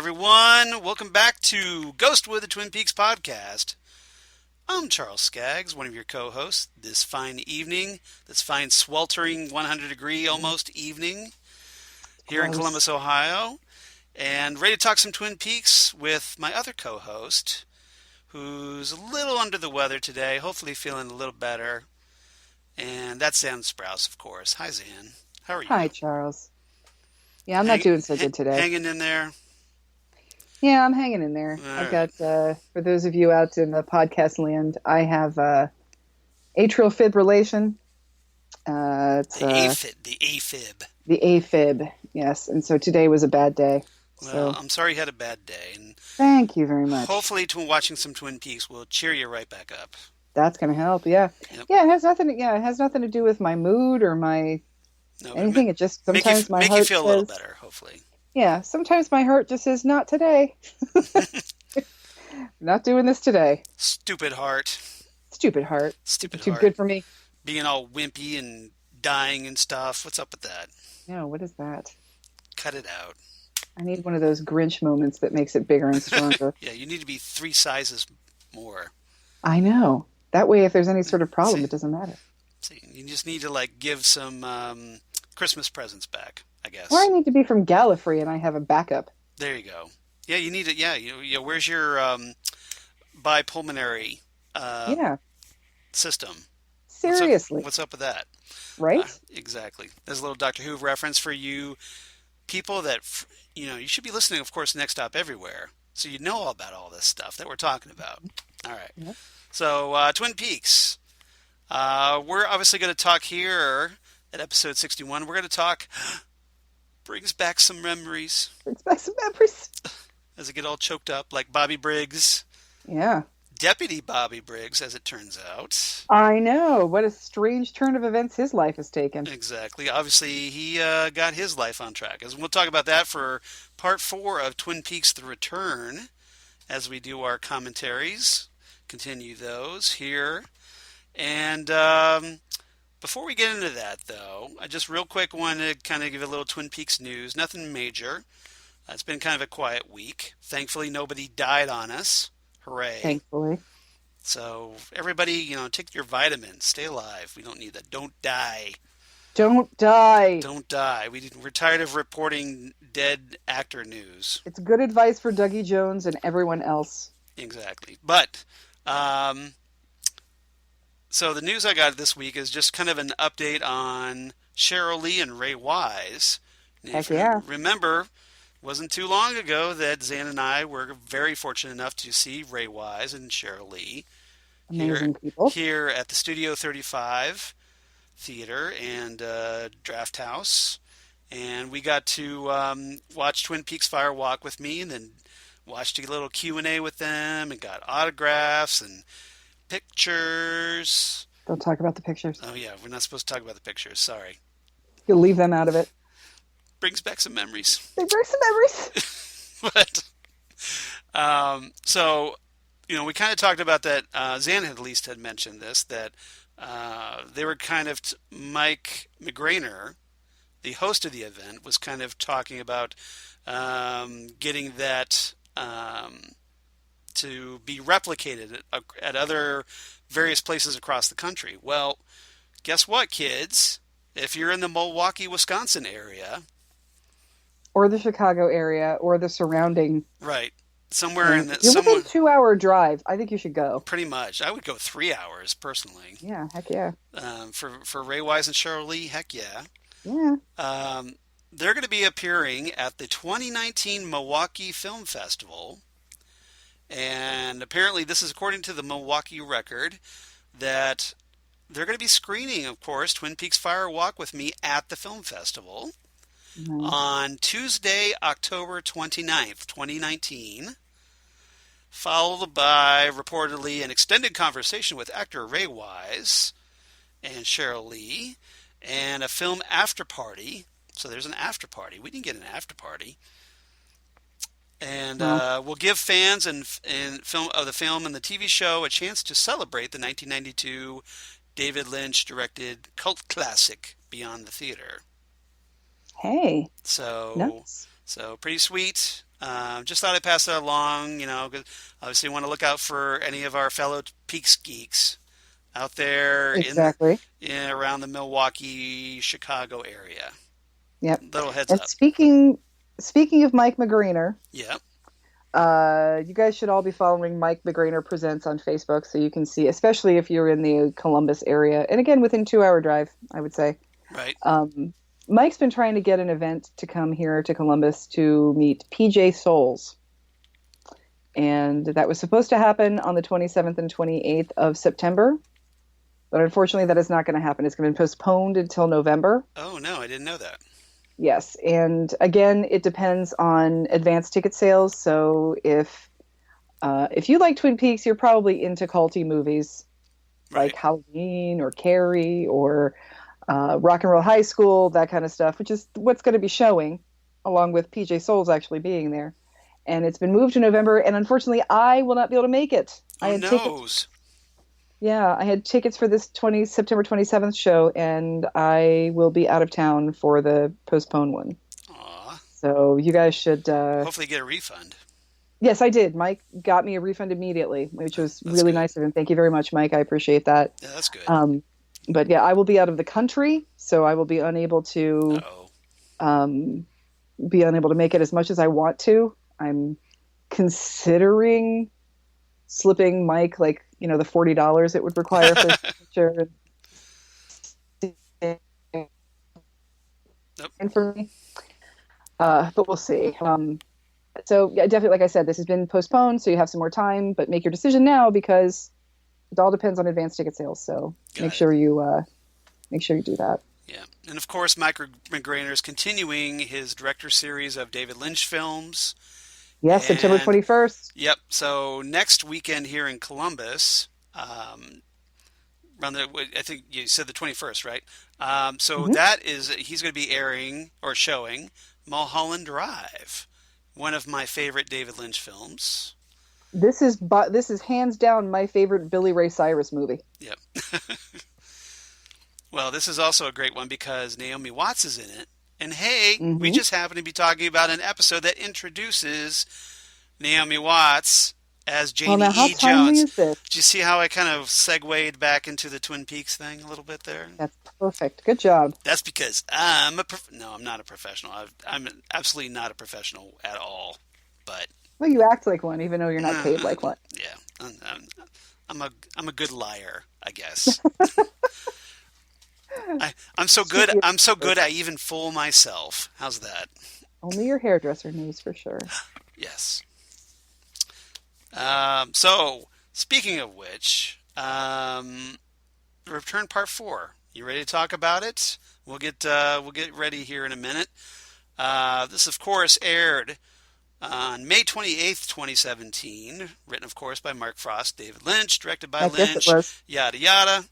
everyone. Welcome back to Ghostwood, the Twin Peaks podcast. I'm Charles Skaggs, one of your co-hosts this fine evening, this fine sweltering 100-degree almost evening here in Columbus, Ohio, and ready to talk some Twin Peaks with my other co-host, who's a little under the weather today, hopefully feeling a little better, and that's Xan Sprouse, of course. Hi, Xan. How are you? Hi, Charles. Yeah, I'm not doing so good today. Hanging in there? Yeah, I'm hanging in there. All I've right. got, for those of you out in the podcast land, I have atrial fibrillation. It's The AFib. the AFib, yes. And so today was a bad day. Well, So I'm sorry you had a bad day, and thank you very much. hopefully watching some Twin Peaks will cheer you right back up. That's going to help. Yeah. Yep. Yeah, it has nothing. Yeah, it has nothing to do with my mood or my No, but anything. It just sometimes my make heart you feel a little says, better, hopefully. yeah, sometimes my heart just says, not today. Not doing this today. Stupid heart. Stupid heart. Stupid Too heart. good for me. Being all wimpy and dying and stuff. What's up with that? No, what is that? Cut it out. I need one of those Grinch moments that makes it bigger and stronger. Yeah, you need to be 3 sizes more. I know. That way, if there's any sort of problem, See. it doesn't matter. See, you just need to give some Christmas presents back, I guess. Or I need to be from Gallifrey and I have a backup. There you go. Yeah, you need it. Yeah, where's your bipulmonary Yeah, system? seriously. What's up with that? Right? Exactly. There's a little Doctor Who reference for you people that, you should be listening, of course, Next Stop Everywhere. So you know all about all this stuff that we're talking about. All right. Yep. So, Twin Peaks. We're obviously going to talk here at episode 61. We're going to talk, brings back some memories. Brings back some memories. As I get all choked up, like Bobby Briggs. Yeah. Deputy Bobby Briggs, as it turns out. I know. What a strange turn of events his life has taken. Exactly. Obviously, he got his life on track. As we'll talk about that for part 4 of Twin Peaks: The Return, as we do our commentaries. Continue those here. And before we get into that, though, I just real quick want to kind of give a little Twin Peaks news. Nothing major. It's been kind of a quiet week. Thankfully, nobody died on us. Hooray. Thankfully. So everybody, take your vitamins. Stay alive. We don't need that. Don't die. Don't die. Don't die. We're tired of reporting dead actor news. It's good advice for Janey-E Jones and everyone else. Exactly. But, so the news I got this week is just kind of an update on Cheryl Lee and Ray Wise. Heck yeah. Remember, wasn't too long ago that Xan and I were very fortunate enough to see Ray Wise and Cheryl Lee Amazing people. here at the Studio 35 Theater and Draft House. And we got to watch Twin Peaks Fire Walk with me, and then watched a little Q&A with them and got autographs and pictures. Don't talk about the pictures. Oh, yeah, we're not supposed to talk about the pictures. Sorry. You'll leave them out of it. Brings back some memories. They bring some memories. But, so, we kind of talked about that. Xan at least had mentioned this, that they were kind of, Mike McGrainer, the host of the event, was kind of talking about getting that to be replicated at other various places across the country. Well, guess what, kids? If you're in the Milwaukee, Wisconsin area, Or the Chicago area, or the surrounding. right, somewhere in the You're within a 2-hour drive. I think you should go. pretty much, I would go 3 hours personally. Yeah, heck yeah. For Ray Wise and Cheryl Lee, heck yeah. Yeah. They're going to be appearing at the 2019 Milwaukee Film Festival. And apparently this is according to the Milwaukee Record, that they're going to be screening, of course, Twin Peaks Fire Walk with me at the film festival on Tuesday, October 29th, 2019, followed by reportedly an extended conversation with actor Ray Wise and Cheryl Lee, and a film after party. So there's an after party. We didn't get an after party. And we'll give fans and film of the film and the TV show a chance to celebrate the 1992 David Lynch directed cult classic Beyond the Theater. Hey. So Nice. pretty sweet. Just thought I'd pass that along, 'cause obviously want to look out for any of our fellow Peaks geeks out there Exactly. around the Milwaukee, Chicago area. Yep. Little heads And up. speaking of Mike McGrainer, Yeah, you guys should all be following Mike McGrainer Presents on Facebook so you can see, especially if you're in the Columbus area, and again within 2 hour drive, I would say. right. Um, Mike's been trying to get an event to come here to Columbus to meet PJ Souls, and that was supposed to happen on the 27th and 28th of September, but unfortunately that is not going to happen. It's going to be postponed until November. Oh no, I didn't know that. Yes, and again, it depends on advance ticket sales. So if you like Twin Peaks, you're probably into culty movies like Right. Halloween or Carrie or Rock and Roll High School, that kind of stuff, which is what's going to be showing, along with PJ Souls actually being there. And it's been moved to November, and unfortunately, I will not be able to make it. Oh noes. I had tickets for this 20 September 27th show, and I will be out of town for the postponed one. Aw. So you guys should. Hopefully get a refund. Yes, I did. Mike got me a refund immediately, which was That's really good. nice of him. Thank you very much, Mike. I appreciate that. Yeah, that's good. But yeah, I will be out of the country, so I will Uh-oh. um, be unable to make it as much as I want to. I'm considering slipping Mike, like, the $40 it would require for his picture Nope. and for me. But we'll see. So yeah, definitely, like I said, this has been postponed, so you have some more time. But make your decision now because it all depends on advance ticket sales. So Got it. make sure you do that. Yeah. And of course, Mike McGrainer is continuing his director series of David Lynch films. Yes, September And 21st. yep, so next weekend here in Columbus, around I think you said the 21st, right? So Hmm. that is, he's going to be airing or showing Mulholland Drive, one of my favorite David Lynch films. This is hands down my favorite Billy Ray Cyrus movie. Yep. Well, this is also a great one because Naomi Watts is in it. And hey, we Hmm. just happen to be talking about an episode that introduces Naomi Watts as Well, now how Janey-E timely Jones. is this? Do you see how I kind of segued back into the Twin Peaks thing a little bit there? That's perfect. Good job. That's because no, I'm not a professional. I'm absolutely not a professional at all. But Well, you act like one, even though you're not paid like one. yeah, I'm a good liar, I guess. I'm so Should good. be I'm so good. I even fool myself. How's that? only your hairdresser knows for sure. Yes. So speaking of which, Return Part 4. You ready to talk about it? We'll get ready here in a minute. This, of course, aired on May 28th, 2017. Written, of course, by Mark Frost, David Lynch, directed by Yes, it Lynch, was. yada yada.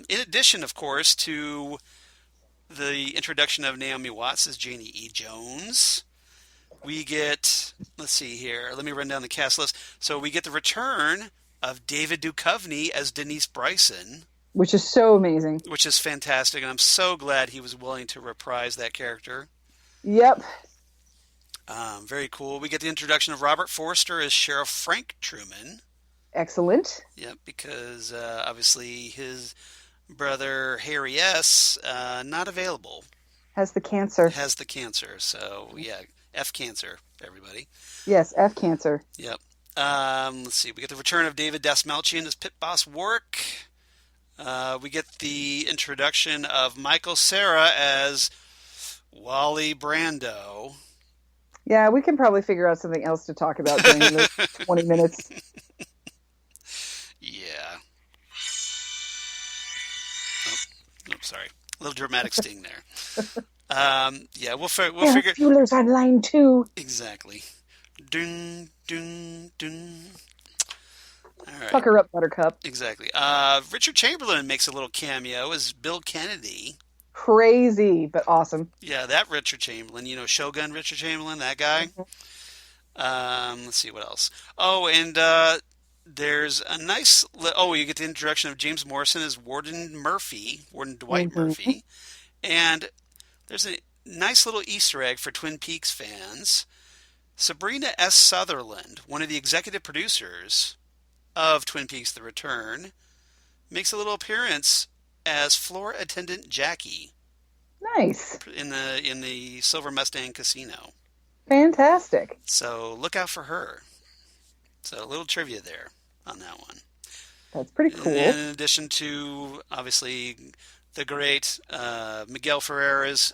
In addition, of course, to the introduction of Naomi Watts as Janey-E Jones, we get, let's see here, let me run down the cast list. So we get the return of David Duchovny as Denise Bryson, Which is so amazing. which is fantastic, and I'm so glad he was willing to reprise that character. Yep. Very cool. We get the introduction of Robert Forster as Sheriff Frank Truman. Excellent. Yep, because obviously his brother Harry S. Not available, Has the cancer. has the cancer. So yeah, F cancer, everybody. Yes, F cancer. Yep. Let's see. We get the return of David Dastmalchian as Pit Boss Warwick. We get the introduction of Michael Cera as Wally Brando. Yeah, we can probably figure out something else to talk about during the 20 minutes. Yeah. Oh, sorry. A little dramatic sting there. Yeah, we'll figure Fueller's on line 2. exactly. Dun dun dun. All right. Pucker up, Buttercup. Exactly. Richard Chamberlain makes a little cameo as Bill Kennedy. Crazy, but awesome. Yeah, that Richard Chamberlain. Shogun Richard Chamberlain, that guy. Mhm. Let's see what else. Oh, and there's a nice. Oh, you get the introduction of James Morrison as Warden Dwight Mhm. Murphy, and there's a nice little Easter egg for Twin Peaks fans. Sabrina S. Sutherland, one of the executive producers of Twin Peaks: The Return, makes a little appearance as floor attendant Jackie Nice. in the Silver Mustang Casino. Fantastic. So look out for her. So a little trivia there on that one. That's pretty In cool. addition to obviously the great Miguel Ferrera's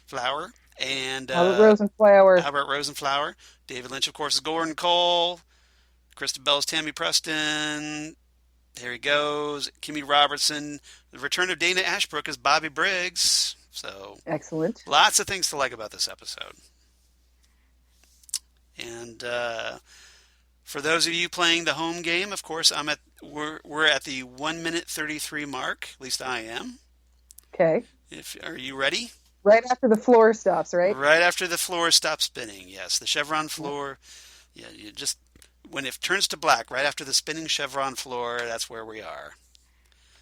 Flower, and Albert Rosenflower. Albert Rosenflower. David Lynch, of course, is Gordon Cole. Kristen Bell's Tammy Preston. There he goes. Kimmy Robertson. The return of Dana Ashbrook as Bobby Briggs. So Excellent. lots of things to like about this episode. And for those of you playing the home game, of course, we're at the 1 minute 33 mark. At least I am. Okay. Are you ready? Right after the floor stops, right? Right after the floor stops spinning. Yes, the chevron floor. Yeah, you just when it turns to black, right after the spinning chevron floor, that's where we are.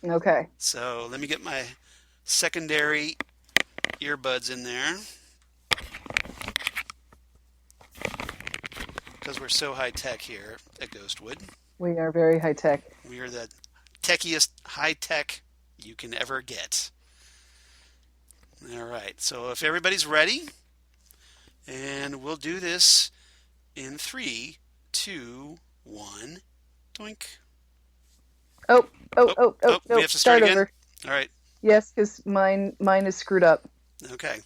Okay. So let me get my secondary earbuds in there because we're so high tech here at Ghostwood. We are very high tech. We are the techiest high tech you can ever get. All right, so if everybody's ready, and we'll do this in 3, 2, 1, doink. Oh, We no. have to start again? Over. All right. Yes, because mine is screwed up. Okay.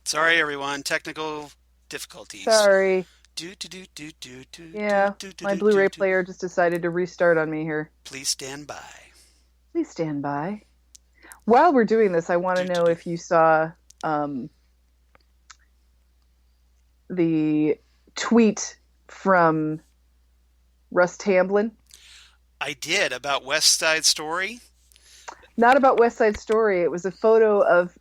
Sorry, everyone. Technical difficulties. Sorry. Do, do, do, do, do, do, Yeah, do, do, my do, Blu-ray do, do. player just decided to restart on me here. Please stand by. Please stand by. While we're doing this, I want to Do, do, know do. if you saw the tweet from Russ Tamblyn. I did about West Side Story. Not about West Side Story. It was a photo of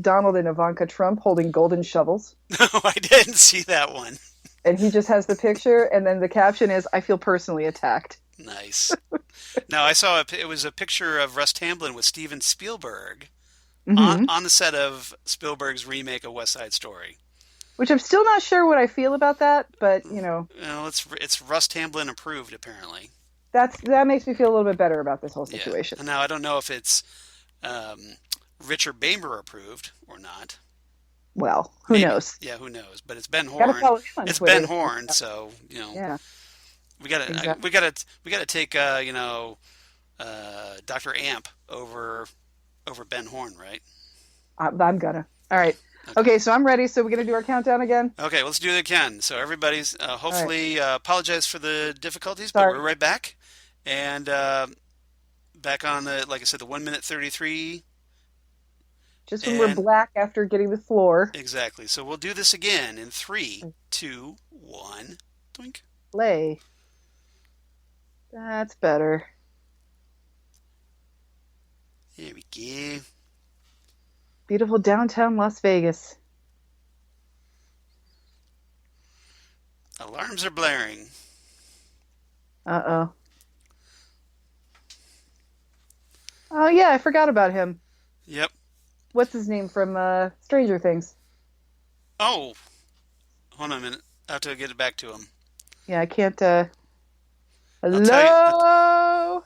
Donald and Ivanka Trump holding golden shovels. No, I didn't see that one. And he just has the picture, and then the caption is, "I feel personally attacked." Nice. No, I saw it was a picture of Russ Tamblyn with Steven Spielberg Mm-hmm. on the set of Spielberg's remake of West Side Story. Which I'm still not sure what I feel about that, but Well, it's Russ Tamblyn approved apparently. that makes me feel a little bit better about this whole Yeah. situation. Now I don't know if it's Richard Bamer approved or not. Well, who Maybe. knows? Yeah, who knows? But it's Ben Gotta Horn. follow him on It's Twitter. Ben Horn, so Yeah, we gotta exactly. we gotta take Dr. Amp over Ben Horn, right? I'm gonna. All right. Okay. Okay, so I'm ready. So we're gonna do our countdown again. Okay, let's do it again. So everybody's hopefully apologize for the difficulties, but Sorry. we're right back, and back on like I said, the 1 minute 33. Just when we're And black after getting the floor. exactly. So we'll do this again in 3, 2, 1. Doink. Play. That's better. There we go. Beautiful downtown Las Vegas. Alarms are blaring. Uh-oh. Oh yeah, I forgot about him. Yep. What's his name from Stranger Things? Oh, hold on a minute. I have to get it back to him. Yeah, I can't. I'll tell you. Hello.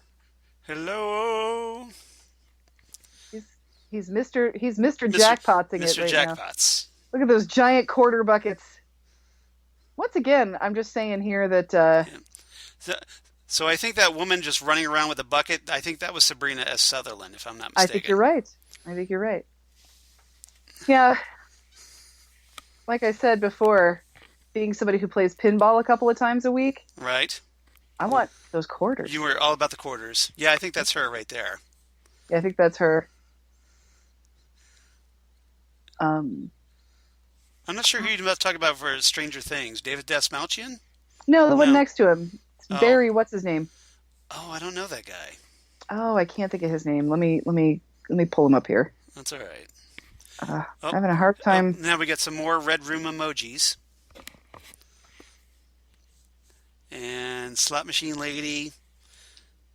Hello, He's Mr. Mr. Jackpotting it Mr. right now. Jackpots. Look at those giant quarter buckets. Once again, I'm just saying here that Yeah. So I think that woman just running around with a bucket, I think that was Sabrina S. Sutherland, if I'm not I mistaken. think you're right. I think you're right. Yeah, like I said before, being somebody who plays pinball a couple of times a week, Right? I want those quarters. You were all about the quarters. Yeah, I think that's her right there. Yeah, I think that's her. Um, I'm not sure who you're about to talk about for Stranger Things. David Dastmalchian? no, the one No. next to him. It's Oh. Barry. What's his name? Oh, I don't know that guy. Oh, I can't think of his name. Let me pull him up here. That's all right. I'm having a hard time. Now we got some more red room emojis. And Slot Machine Lady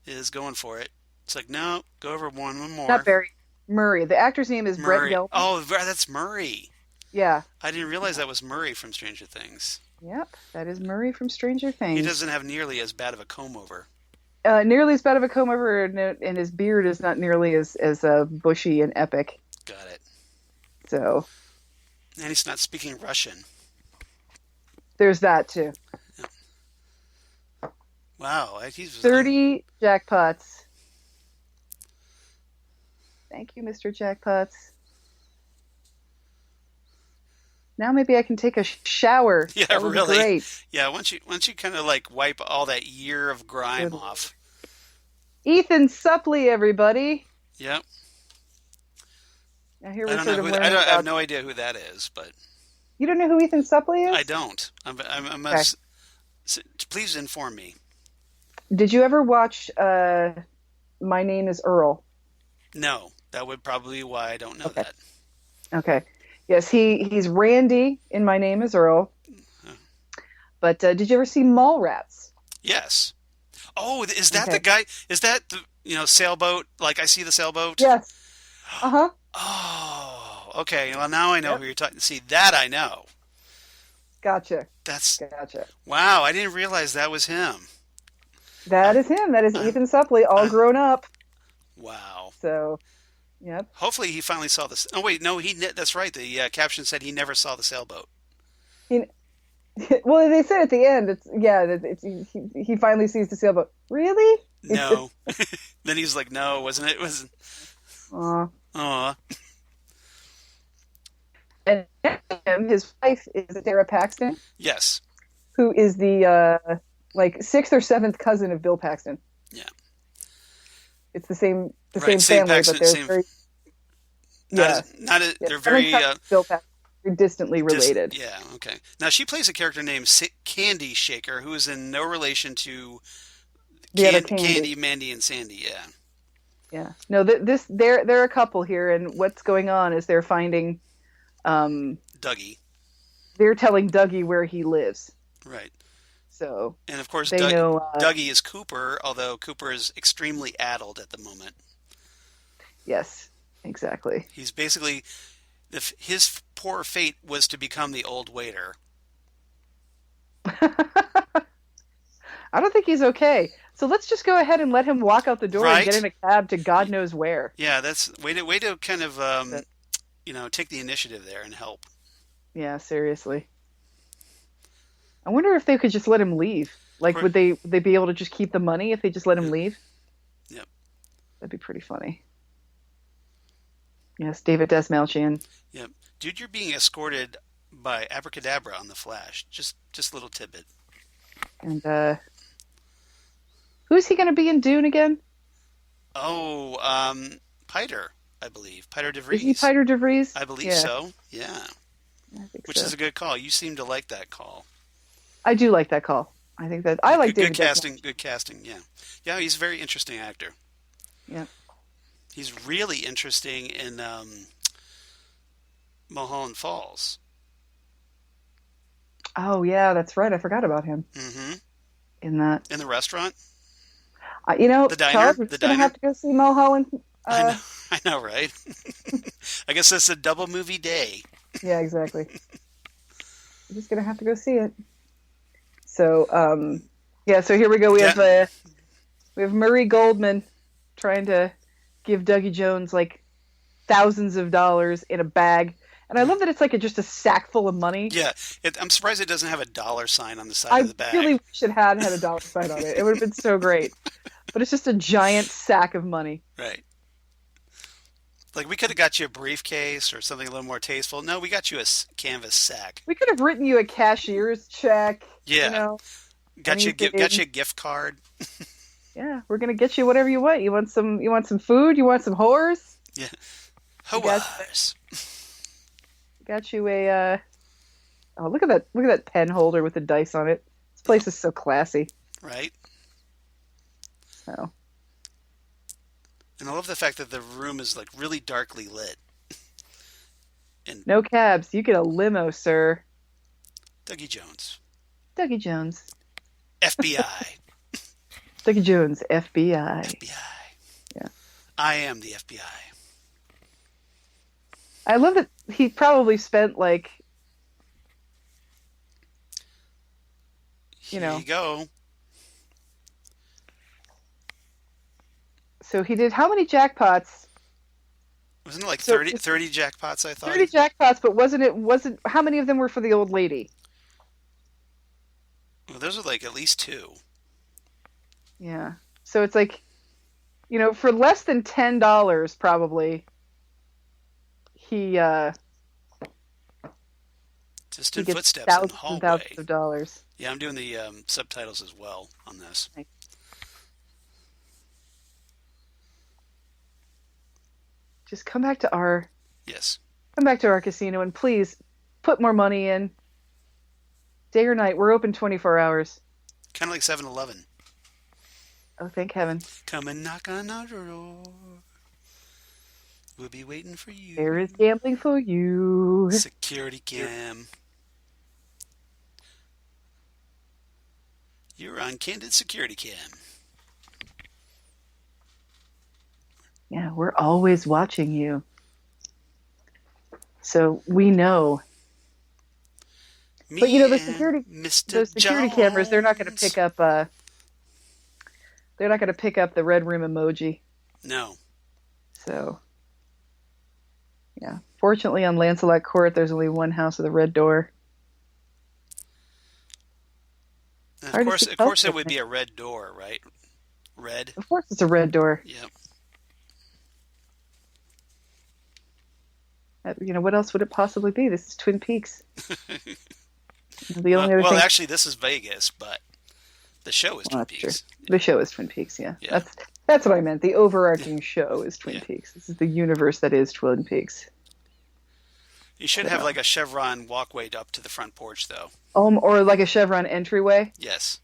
is going for it. It's like, no, go over one more. Not Barry. Murray. The actor's name is Brett Murray. Gelman. Oh, that's Murray. Yeah. I didn't realize that was Murray from Stranger Things. Yep. That is Murray from Stranger He Things. doesn't have nearly as bad of a comb over. Nearly as bad of a comb over, and his beard is not nearly as bushy and epic. Got it. So And he's not speaking Russian. there's that too. Wow, he's 30 jackpots. Thank you, Mr. Jackpots. Now maybe I can take a shower. yeah, That would be really. great. Yeah, once you kind of like wipe all that year of grime off. Ethan Suplee, everybody. Yep. Now here I we're don't know sort of who. learning I have about. no idea who that is, but You don't know who Ethan Suplee I is? don't. Okay. Please inform me. Did you ever watch My Name is Earl? No, that would probably be why I don't know Okay. that. Okay. Yes, he's Randy in My Name is Earl. But did you ever see Mallrats? Yes. Oh, is that the Okay. guy? Is that the sailboat? Like I see the sailboat. Yes. Uh-huh. Oh, okay. Well, now I know Yep. who you're talking. See, that I know. Gotcha. That's Gotcha. wow. I didn't realize that was him. That I'm, is him. That is I'm, Ethan Suplee, all I'm grown up. wow. So, yep. Hopefully, he finally saw this. Oh wait, no, that's right. The caption said he never saw the sailboat. He, well, they said at the end, he finally sees the sailboat. Really? No. Then he's like, no, wasn't it? It wasn't. Aw. Aw. And his wife is Sarah Paxton, Yes. who is the like sixth or seventh cousin of Bill Paxton. Yeah. It's the same Right. Same family, Paxton. but they're Same. very yeah. They're Seventh very cousin of Bill Paxton, very distantly related. Yeah. Okay. Now she plays a character named Candy Shaker, who is in no relation to The other Candy, Candy. Mandy, and Sandy. Yeah. Yeah. No, they're a couple here, and what's going on is they're finding, um, Dougie. they're telling Dougie where he lives. Right. So And of course, they know. Dougie is Cooper, although Cooper is extremely addled at the moment. Yes, exactly. He's basically his poor fate was to become the old waiter. I don't think he's okay. So let's just go ahead and let him walk out the door and get Right? in a cab to God knows where. Yeah, that's way to kind of take the initiative there and help. Yeah, seriously. I wonder if they could just let him leave. Like, would they be able to just keep the money if they just let him Yeah. leave? Yep. That'd be pretty funny. Yes, David Desmalchian. Yep. Dude, you're being escorted by Abracadabra on the Flash. Just a little tidbit. And who's he going to be in Dune again? Oh, Piter, I believe. Piter Is he DeVries. Piter DeVries? I believe Yeah, so. Yeah. I think Which so. is a good call. You seem to like that call. I do like that call. I think that I like Good David casting. Desmalchian. Good casting. Yeah. Yeah, he's a very interesting actor. Yeah. He's really interesting in Mulholland Falls. Oh yeah, that's right. I forgot about him Mm-hmm. in that. In the restaurant, You know, the diner, Charles, we're the just gonna diner. have to go see Mulholland. I know, I know, right? I guess that's a double movie day. Yeah, exactly. We're just gonna have to go see it. So, yeah. So here we go. Yeah, We have Murray Goldman trying to give Dougie Jones like thousands of dollars in a bag, and I love that it's like just a sack full of money. yeah. I'm surprised it doesn't have a dollar sign on the side I of the bag. really wish it had a dollar sign on it. It would have been so great. But it's just a giant sack of money. Right. Like we could have got you a briefcase or something a little more tasteful. No, we got you a canvas sack. We could have written you a cashier's check. Yeah. You know, Got you anything. a gift card. Yeah, we're gonna get you whatever you want. You want some food? You want some whores? Yeah. We got, Howars. got you a oh, look at that pen holder with the dice on it. This place is so classy. Right. So And I love the fact that the room is like really darkly lit. And no cabs. You get a limo, sir. Dougie Jones, Dougie Jones. FBI, Dougie Jones, FBI. FBI. Yeah. I am the FBI. I love that he probably spent like, you Here you know, go. so he did how many jackpots? Wasn't it like So 30 jackpots, I thought? 30 jackpots, but wasn't how many of them were for the old lady? Well, those are like at least two. Yeah. So it's like, for less than $10 probably he he Distant gets footsteps in the thousands and thousands hallway. of dollars. Yeah, I'm doing the subtitles as well on this. Like, just Yes. come back to our casino and please put more money in. Day or night, we're open 24 hours. Kind of like 7-Eleven. Oh, thank heaven. Come and knock on our door. We'll be waiting for you. There is gambling for you. Security cam. You're on Candid Security Cam. Yeah, we're always watching you. So we know. Me But the and Mr. those security cameras, they're not going to Jones. pick up the red room emoji. No. So yeah. Fortunately on Lancelot Court there's only one house with a red door. And Hard to see of course it health would be there. a red door, right? Red. Of course it's a red door. Yep. What else would it possibly be? This is Twin Peaks. The only other Well, thing. actually, this is Vegas, but the show is Well, Twin that's true. Peaks. The show is Twin Peaks. Yeah, Yeah. that's what I meant. The overarching show is Twin Yeah. Peaks. This is the universe that is Twin Peaks. You should So, have like a chevron walkway up to the front porch, though. or like a chevron entryway. Yes.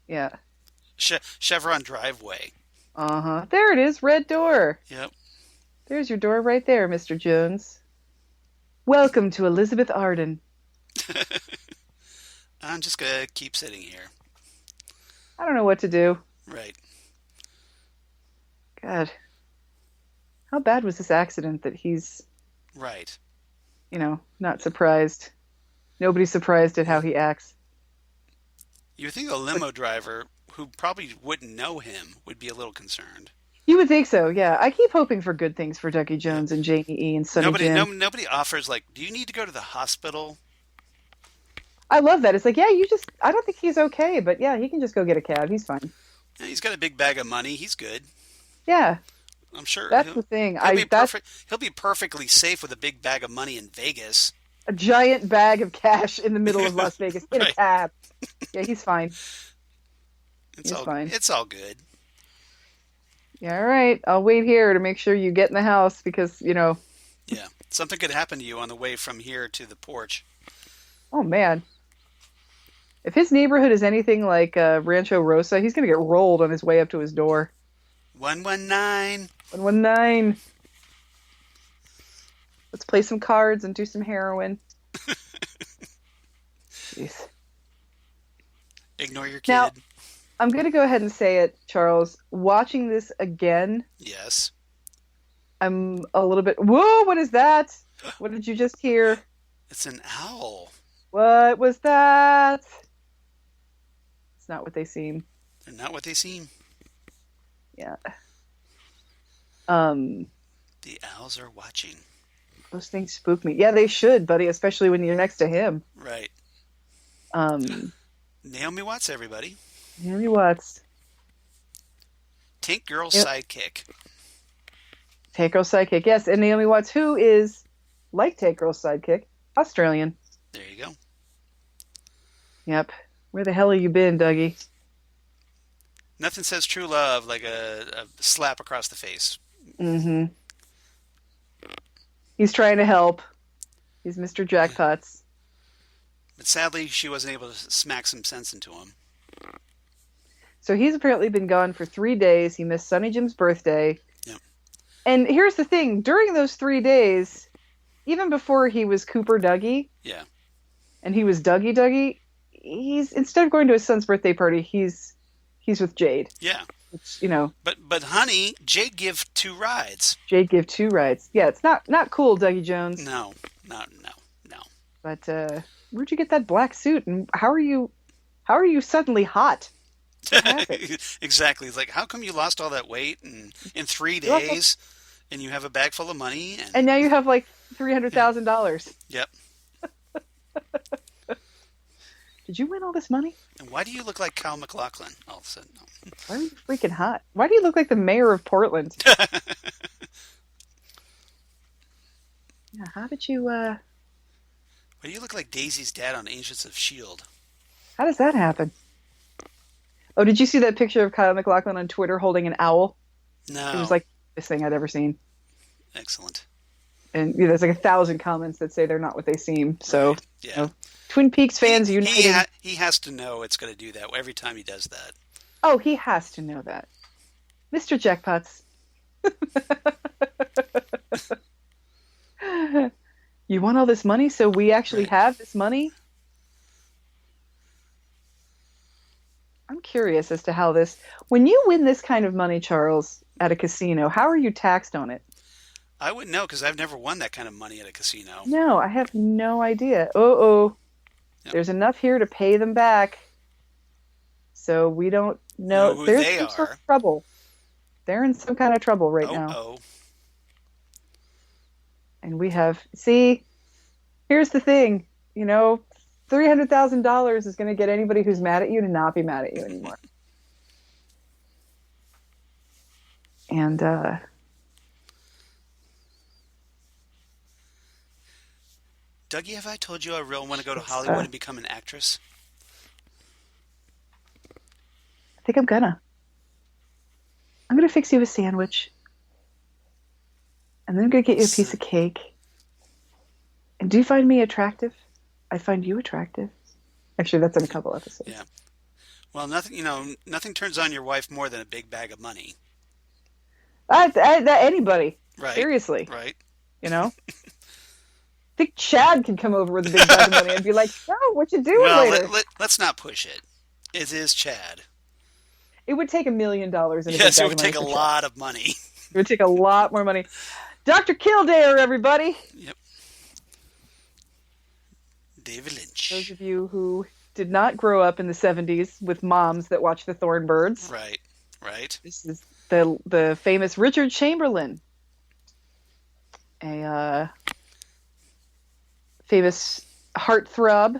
Yeah. Chevron driveway. Uh-huh. There it is. Red door. Yep. There's your door right there, Mr. Jones. Welcome to Elizabeth Arden. I'm just gonna keep sitting here. I don't know what to do. Right. God. How bad was this accident that he's, Right. not surprised? Nobody's surprised at how he acts. You would think a limo driver who probably wouldn't know him would be a little concerned. You would think so, yeah. I keep hoping for good things for Ducky Yeah. Jones and Janey-E and Sonny Jim. Nobody offers like, do you need to go to the hospital? I love that. It's like, yeah, I don't think he's okay, but yeah, he can just go get a cab. He's fine. Yeah, he's got a big bag of money. He's good. Yeah, I'm sure that's the thing. he'll be That's perfect. He'll be perfectly safe with a big bag of money in Vegas. a giant bag of cash in the middle of Las Vegas in a Right. cab. Yeah, he's fine. It's He's all fine. It's all good. Yeah, all right. I'll wait here to make sure you get in the house because, Yeah. Something could happen to you on the way from here to the porch. oh man. If his neighborhood is anything like Rancho Rosa, he's going to get rolled on his way up to his door. 119. 119. Let's play some cards and do some heroin. Jeez. Ignore your kid. Now, I'm going to go ahead and say it, Charles. Watching this again, Yes. I'm a little bit. Whoa, what is that? What did you just hear? It's an owl. What was that? It's not what they seem. They're not what they seem. Yeah. The owls are watching. Those things spook me. Yeah, they should, buddy, especially when you're next to him. Right. Um, Naomi Watts, everybody. Naomi Watts. Tank Girl's Yep. sidekick. Tank Girl's sidekick. Yes, and Naomi Watts, who is, like Tank Girl's sidekick, Australian. There you go. Yep. Where the hell have you been, Dougie? Nothing says true love like a slap across the face. Mm-hmm. He's trying to help. He's Mr. Jackpots. But sadly, she wasn't able to smack some sense into him. So he's apparently been gone for 3 days. He missed Sonny Jim's birthday. Yep. And here's the thing. During those 3 days, even before he was Cooper Dougie, Yeah. and he was Dougie, he's, instead of going to his son's birthday party, he's with Jade. Yeah. Which, But honey, Jade give 2 rides. Jade give 2 rides. Yeah, it's not cool, Dougie Jones. No. No, no, no. But where'd you get that black suit? And how are you suddenly hot? What happened? Exactly. It's like, how come you lost all that weight in three You lost, days and you have a bag full of money? and And now you have like yeah, $300,000. yep. Did you win all this money? And why do you look like Kyle MacLachlan all of a sudden? Why are you freaking hot? Why do you look like the mayor of Portland? No. Yeah, how did you? Why do you look like Daisy's dad on Agents of Shield? How does that happen? Oh, did you see that picture of Kyle MacLachlan on Twitter holding an owl? It was No. like the best thing I'd ever seen. Excellent. And there's like 1,000 comments that say they're not what they seem. So, Right. Yeah. Twin Peaks He fans he uniting. ha he has to know it's going to do that every time he does that. Oh, he has to know that, Mr. Jackpots. You want all this money, so we actually Right. have this money? I'm curious as to how this. When you win this kind of money, Charles, at a casino, how are you taxed on it? I wouldn't know because I've never won that kind of money at a casino. No, I have no idea. Oh, Yep. there's enough here to pay them back. So we don't Know know. who There's they some sort are. of trouble. They're in some kind of trouble right Oh, now. oh. And we have, see, here's the thing, $300,000 is going to get anybody who's mad at you to not be mad at you anymore. And Dougie, have I told you I really want to go to it's, Hollywood and become an actress? I think I'm gonna fix you a sandwich, and then I'm gonna get you a piece of cake. And do you find me attractive? I find you attractive. Actually, that's in a couple episodes. Yeah. Well, nothing turns on your wife more than a big bag of money. Anybody, Right. seriously, Right. I think Chad can come over with a big bag of money and be like, "Oh, what you doing Well, later?" let's not push it. It is Chad. It would take $1 million in a big Yes, it bag would of money take a for Chad. lot of money. It would take a lot more money. Dr. Kildare, everybody. Yep. David Those Lynch. of you who did not grow up in the 70s with moms that watched the Thornbirds, Right. Right. this is the famous Richard Chamberlain, a famous heartthrob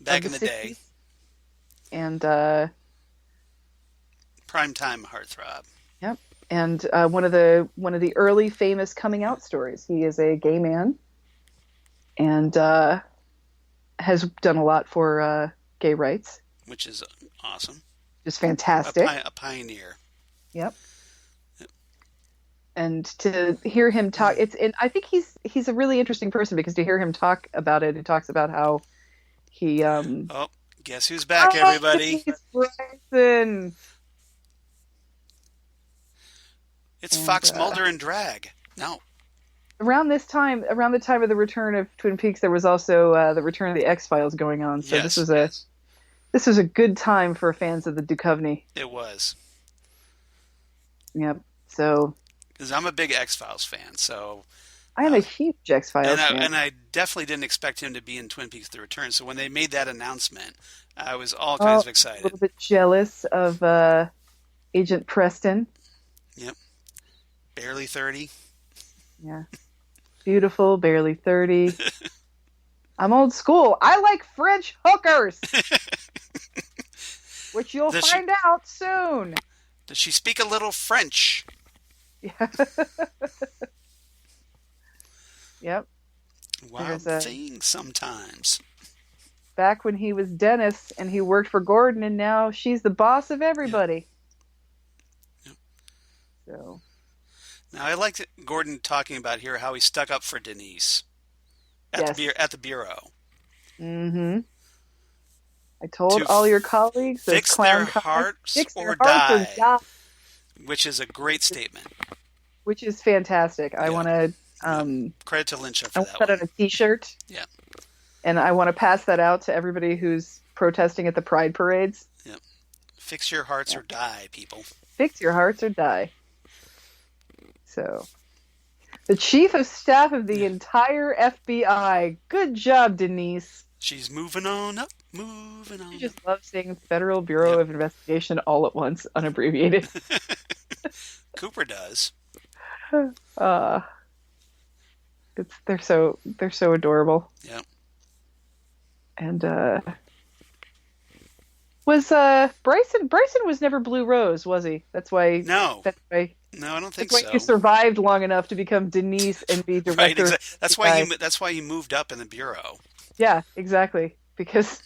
Back of in the the day, 60s. And primetime heartthrob. yep, and one of the early famous coming out stories. He is a gay man, and has done a lot for gay rights. Which is awesome. Just fantastic. A pioneer. Yep. And to hear him talk, and I think he's a really interesting person because to hear him talk about it, he talks about how he Oh, guess who's back, everybody? Denise Bryson. It's And, Fox Mulder and drag. No. Around the time of the return of Twin Peaks, there was also the return of the X-Files going on. So Yes. this was a good time for fans of the Duchovny. It was. Yep. So Because I'm a big X-Files fan, so I am a huge X-Files fan. and I definitely didn't expect him to be in Twin Peaks: The Return. So when they made that announcement, I was all kinds of A excited. little bit jealous of Agent Preston. Yep. Barely 30. Yeah. Beautiful, barely 30. I'm old school. I like French hookers, which you'll Does she- find out soon. Does she speak a little French? Yeah. Yep. Wild There's thing sometimes. Back when he was Dennis and he worked for Gordon, and now she's the boss of everybody. Yep. So. Now I liked Gordon talking about here how he stuck up for Denise at Yes. the bureau. Mm-hmm. I told To all your colleagues, those fix clown their comics, hearts fix or their hearts die. die, Which is a great statement. which is fantastic. I Yeah. want to Credit to Lynch I for want that that one. on a T-shirt. Yeah. And I want to pass that out to everybody who's protesting at the Pride parades. Yep. Fix your hearts or die, people. Fix your hearts or die. So, The chief of staff of the entire FBI. Good job, Denise. She's moving on up, moving I on up. just love saying Federal Bureau Yep. of Investigation all at once, unabbreviated. Cooper does. Uh, they're so adorable. Yep. And was Bryson was never Blue Rose, was he? That's why No. that's why No, I don't think that's why you so. survived long enough to become Denise and be Right, director of exactly. the guy. That's why he moved up in the bureau. Yeah, exactly. Because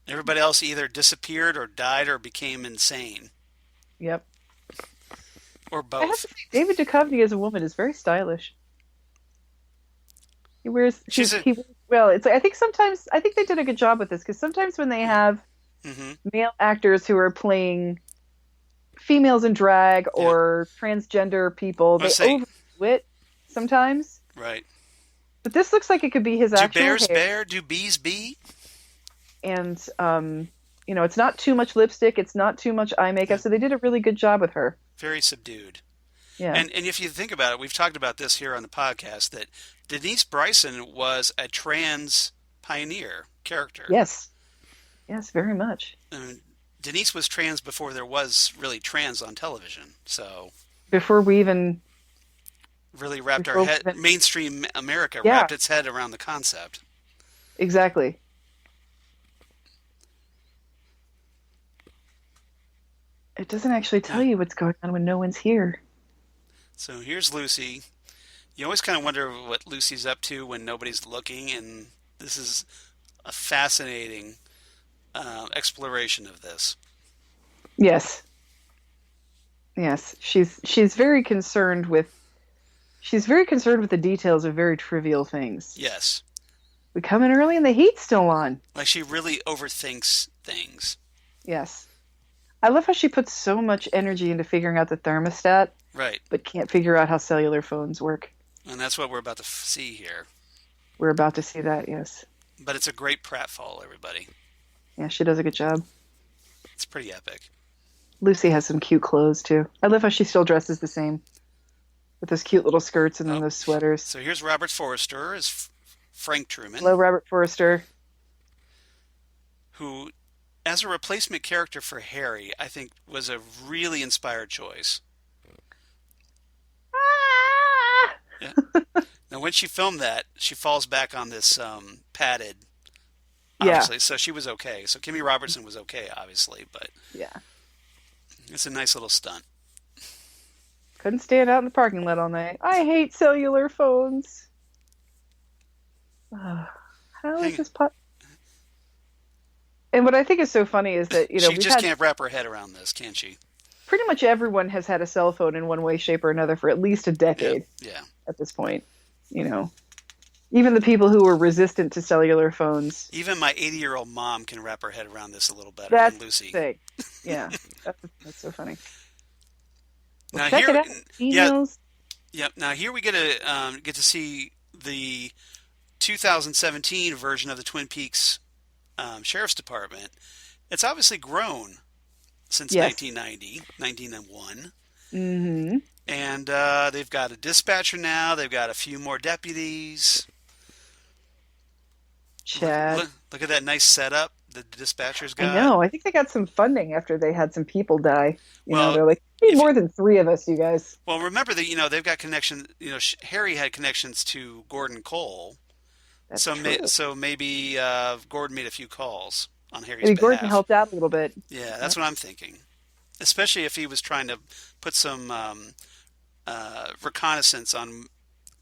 Everybody else either disappeared or died or became insane. yep. Or I have both. to say, David Duchovny as a woman is very stylish. He wears She's a. he well. It's I think they did a good job with this because sometimes when they have Mm-hmm. male actors who are playing females in drag Yeah. or transgender people, they Let's say. overdo it sometimes. Right. But this looks like it could be his Do actual bears hair, bear? Do bees bee? and it's not too much lipstick, it's not too much eye makeup, Yeah. so they did a really good job with her. Very subdued. Yeah. And if you think about it, we've talked about this here on the podcast that Denise Bryson was a trans pioneer character. Yes. Yes, very much. Denise was trans before there was really trans on television. So Before we even really wrapped our before we head, even mainstream America yeah, wrapped its head around the concept. exactly. It doesn't actually tell Yeah. you what's going on when no one's here. So here's Lucy. You always kind of wonder what Lucy's up to when nobody's looking, and this is a fascinating exploration of this. Yes. Yes, she's very concerned with the details of very trivial things. Yes. We come in early and the heat's still on. Like she really overthinks things. Yes. I love how she puts so much energy into figuring out the thermostat, Right. but can't figure out how cellular phones work. And that's what we're about to see here. We're about to see that, yes. But it's a great pratfall, everybody. Yeah, she does a good job. It's pretty epic. Lucy has some cute clothes, too. I love how she still dresses the same, with those cute little skirts and then Oh, those sweaters. so here's Robert Forster as Frank Truman, Hello, Robert Forster. who, as a replacement character for Harry, I think was a really inspired choice. Ah! Yeah. Now, when she filmed that, she falls back on this padded, Yeah, obviously, so she was okay. So Kimmy Robertson was okay, obviously, but yeah. it's a nice little stunt. Couldn't stand out in the parking lot all night. I hate cellular phones. How is Hang, this And what I think is so funny is that, she we've just had can't wrap her head around this, can she? pretty much everyone has had a cell phone in one way, shape, or another for at least a Yeah, decade yeah. at this point. You know, even the people who were resistant to cellular phones. Even my 80-year-old mom can wrap her head around this a little better That's than the Lucy. thing. Yeah, that's so funny. Well, Now check it here, out, yeah, emails. yeah. Now here we get to see the 2017 version of the Twin Peaks Sheriff's Department. It's obviously grown since Yes. 1990, 1901. Mm-hmm. And they've got a dispatcher now. They've got a few more deputies. Chad. Look at that nice setup the dispatcher's I got. know. I think they got some funding after they had some people die. Well, They're like, we need if more than 3 of us, you guys. well, remember that they've got connection. Harry had connections to Gordon Cole, That's so true. so maybe Gordon made a few calls on Harry's Maybe Gordon behalf. helped out a little bit. Yeah, that's what I'm thinking. Especially if he was trying to put some reconnaissance on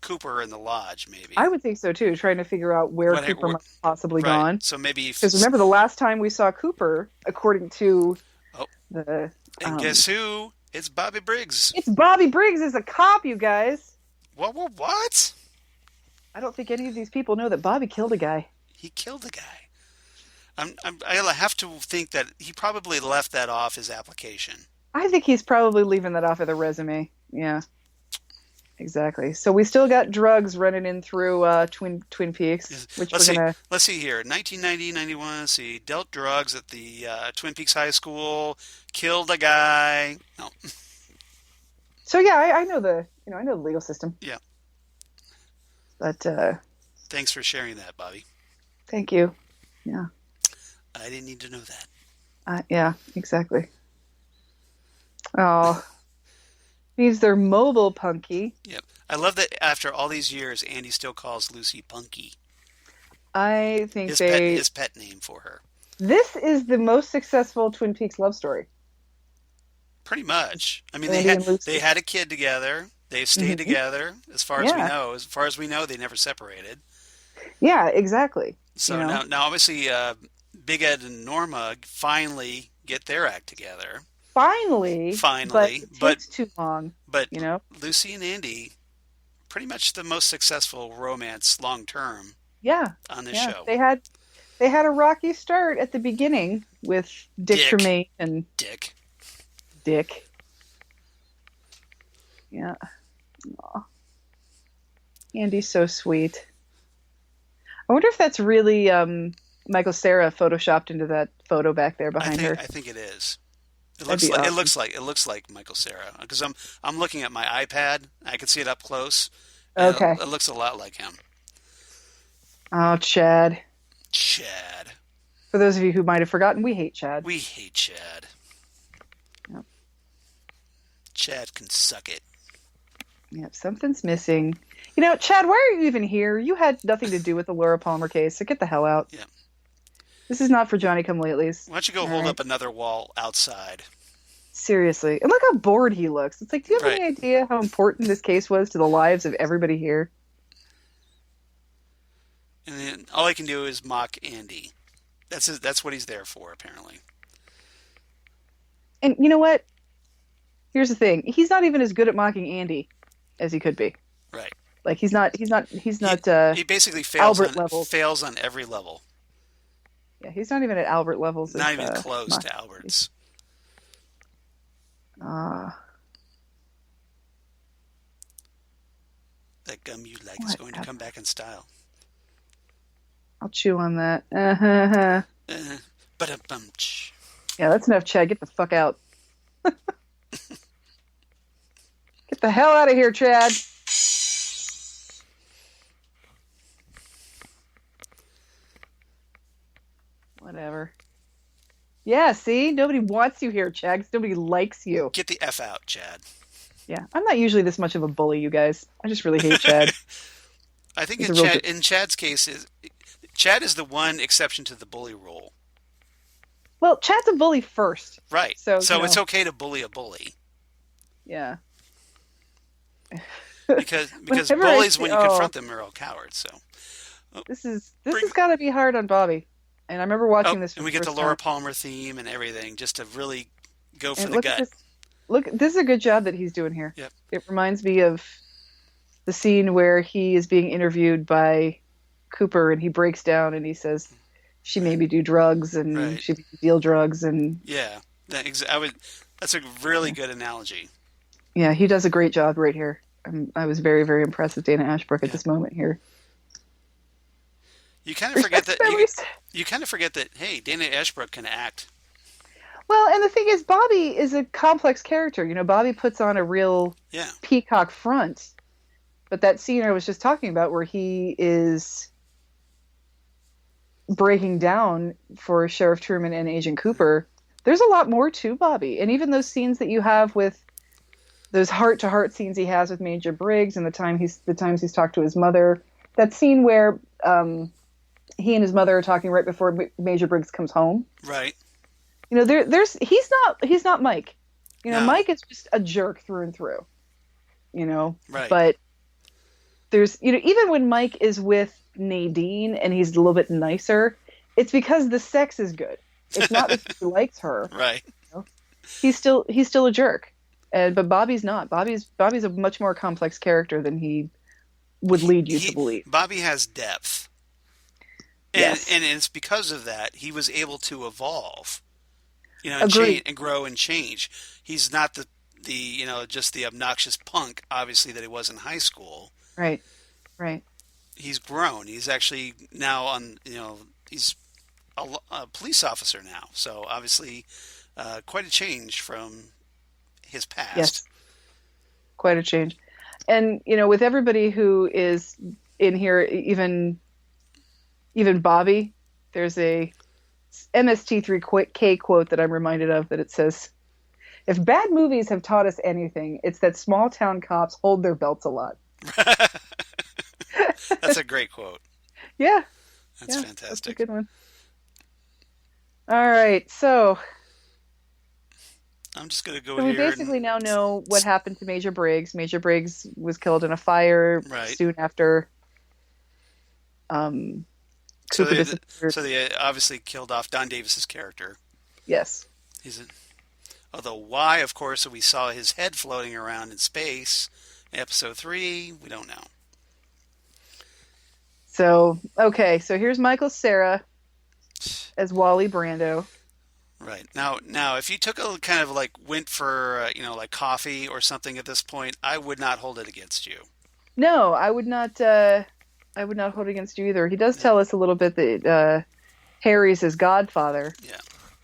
Cooper in the lodge, maybe. I would think so too, trying to figure out where What, Cooper what, might have possibly right. gone. So maybe. Because remember, the last time we saw Cooper, according to Oh, the and guess who? It's Bobby Briggs. it's Bobby Briggs as a cop, you guys. What? I don't think any of these people know that Bobby killed a guy. He killed the guy. I have to think that he probably left that off his application. I think he's probably leaving that off of the resume. Yeah, exactly. So we still got drugs running in through Twin Peaks, which Let's we're see. gonna. Let's see here. 1990, 91. Let's see. Dealt drugs at the Twin Peaks High School. Killed a guy. No. So yeah, I know I know the legal system, Yeah. but Thanks for sharing that, Bobby. thank you. Yeah, I didn't need to know that. yeah, exactly. Oh, means they're mobile, Punky. Yep. I love that after all these years, Andy still calls Lucy Punky. I think His pet name for her. this is the most successful Twin Peaks love story. Pretty much. I mean, Andy and they Lucy. had a kid together. They stayed Hmm. together as far as we Yeah, know. As far as we know, they never separated. yeah, exactly. You So know, now obviously, Big Ed and Norma finally get their act together. finally, but Finally, it takes too long. but You know, Lucy and Andy, pretty much the most successful romance long term yeah, on this yeah. show. They had a rocky start at the beginning with Dick Dick, Tremaine and Dick. Dick. Yeah, aw, Andy's so sweet. I wonder if that's really Michael Cera photoshopped into that photo back there behind her. I think it is. That'd be awesome. It looks like Michael Cera because I'm looking at my iPad. I can see it up close, and Okay. it looks a lot like him. Oh, Chad. Chad. For those of you who might have forgotten, we hate Chad. We hate Chad. Yep. Chad can suck it. Yep, something's missing. You know, Chad, why are you even here? You had nothing to do with the Laura Palmer case, so get the hell out. Yeah. This is not for Johnny Come Latelys. Why don't you go All hold right. up another wall outside? Seriously. And look how bored he looks. It's like, do you have Right. any idea how important this case was to the lives of everybody here? And then all I can do is mock Andy. That's what he's there for, apparently. And you know what? Here's the thing. He's not even as good at mocking Andy as he could be. Right. Like he's He not he basically Albert levels. fails on every level. Yeah, he's not even at Albert levels Not of even close to mocking. Albert's. Uh, That gum you like is going to Whatever. come back in style. I'll chew on that. Uh-huh. Uh, but a bumch. Yeah, that's enough, Chad. Get the fuck out. Get the hell out of here, Chad. Whatever. Yeah, see? Nobody wants you here, Chad, 'cause nobody likes you. Get the F out, Chad. Yeah, I'm not usually this much of a bully, you guys. I just really hate Chad. I think He's a real In Chad's case Chad is the one exception to the bully rule. Well, Chad's a bully first. Right. So, So it's okay to bully a bully. yeah. Because Whenever I bullies see, when you oh, confront them are all cowards. So this bring has got to be hard on Bobby. And I remember oh, watching this for and the we get the first Laura time. Palmer theme and everything just to really go for And the look at gut. this. Look, this is a good job that he's doing here. Yep. It reminds me of the scene where he is being interviewed by Cooper and he breaks down and he says she made Right. me do drugs and Right. she made me deal drugs and Yeah. That's a really good analogy. yeah, he does a great job right here. I was very, very impressed with Dana Ashbrook at Yeah. this moment here. You kind of forget Respect that memories. you kind of forget that hey, Dana Ashbrook can act. Well, and the thing is, Bobby is a complex character. You know, Bobby puts on a real Yeah. peacock front. But that scene I was just talking about where he is breaking down for Sheriff Truman and Agent Cooper, there's a lot more to Bobby. And even those scenes that you have with those heart-to-heart scenes he has with Major Briggs and the times he's talked to his mother, that scene where he and his mother are talking right before Major Briggs comes home. Right. You know, there's he's not Mike. You know, No. Mike is just a jerk through and through. You know, Right. but there's even when Mike is with Nadine and he's a little bit nicer, it's because the sex is good. It's not because he likes her. Right. You know? He's still a jerk. But Bobby's not. Bobby's a much more complex character than he would lead you to believe. Bobby has depth. And Yes. and it's because of that he was able to evolve. And Agreed. change and grow and change. He's not the just the obnoxious punk obviously that he was in high school. Right. Right. He's grown. He's actually now he's a police officer now. So obviously quite a change from his past. Yes. quite a change. And with everybody who is in here, even Bobby, there's a MST3K quote that I'm reminded of that it says, "If bad movies have taught us anything, it's that small town cops hold their belts a lot." That's a great quote. Yeah, That's yeah, that's a fantastic. good one. All right, I'm just going to go so we here and. basically now know what happened to Major Briggs. Major Briggs was killed in a fire Right. soon after um, So Cooper they, disappeared. so they obviously killed off Don Davis's character. Yes. He's a, although why, of course, we saw his head floating around in space in episode 3, we don't know. So, okay, so here's Michael Cera as Wally Brando. Right. Now, if you took a kind of like went for, like coffee or something at this point, I would not hold it against you. No, I would not. I would not hold against you either. He does Yeah. tell us a little bit that Harry's his godfather, Yeah.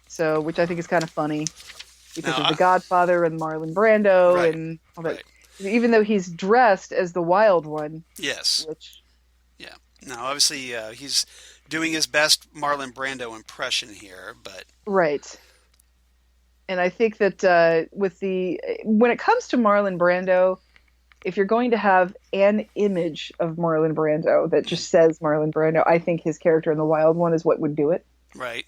so which I think is kind of funny because Now, of the Godfather and Marlon Brando right. and all that. Right. Even though he's dressed as the Wild One, Yes. which Yeah. Now, obviously, he's doing his best Marlon Brando impression here, but right. And I think that when it comes to Marlon Brando, if you're going to have an image of Marlon Brando that just says Marlon Brando, I think his character in The Wild One is what would do it. right.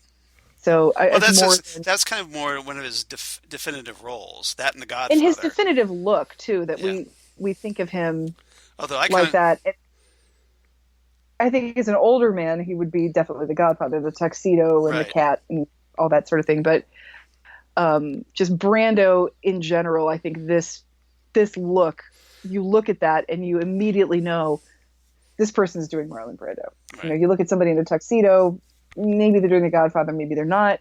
So Well, it's more that's kind of more one of his definitive roles. That and The in his Godfather. definitive look too that Yeah. we think of him Although I kind like of that. I think as an older man, he would be definitely the Godfather, the tuxedo and the right. cat and all that sort of thing. But just Brando in general, I think this look, you look at that and you immediately know this person's doing Marlon Brando. Right. You look at somebody in a tuxedo, maybe they're doing the Godfather, maybe they're not.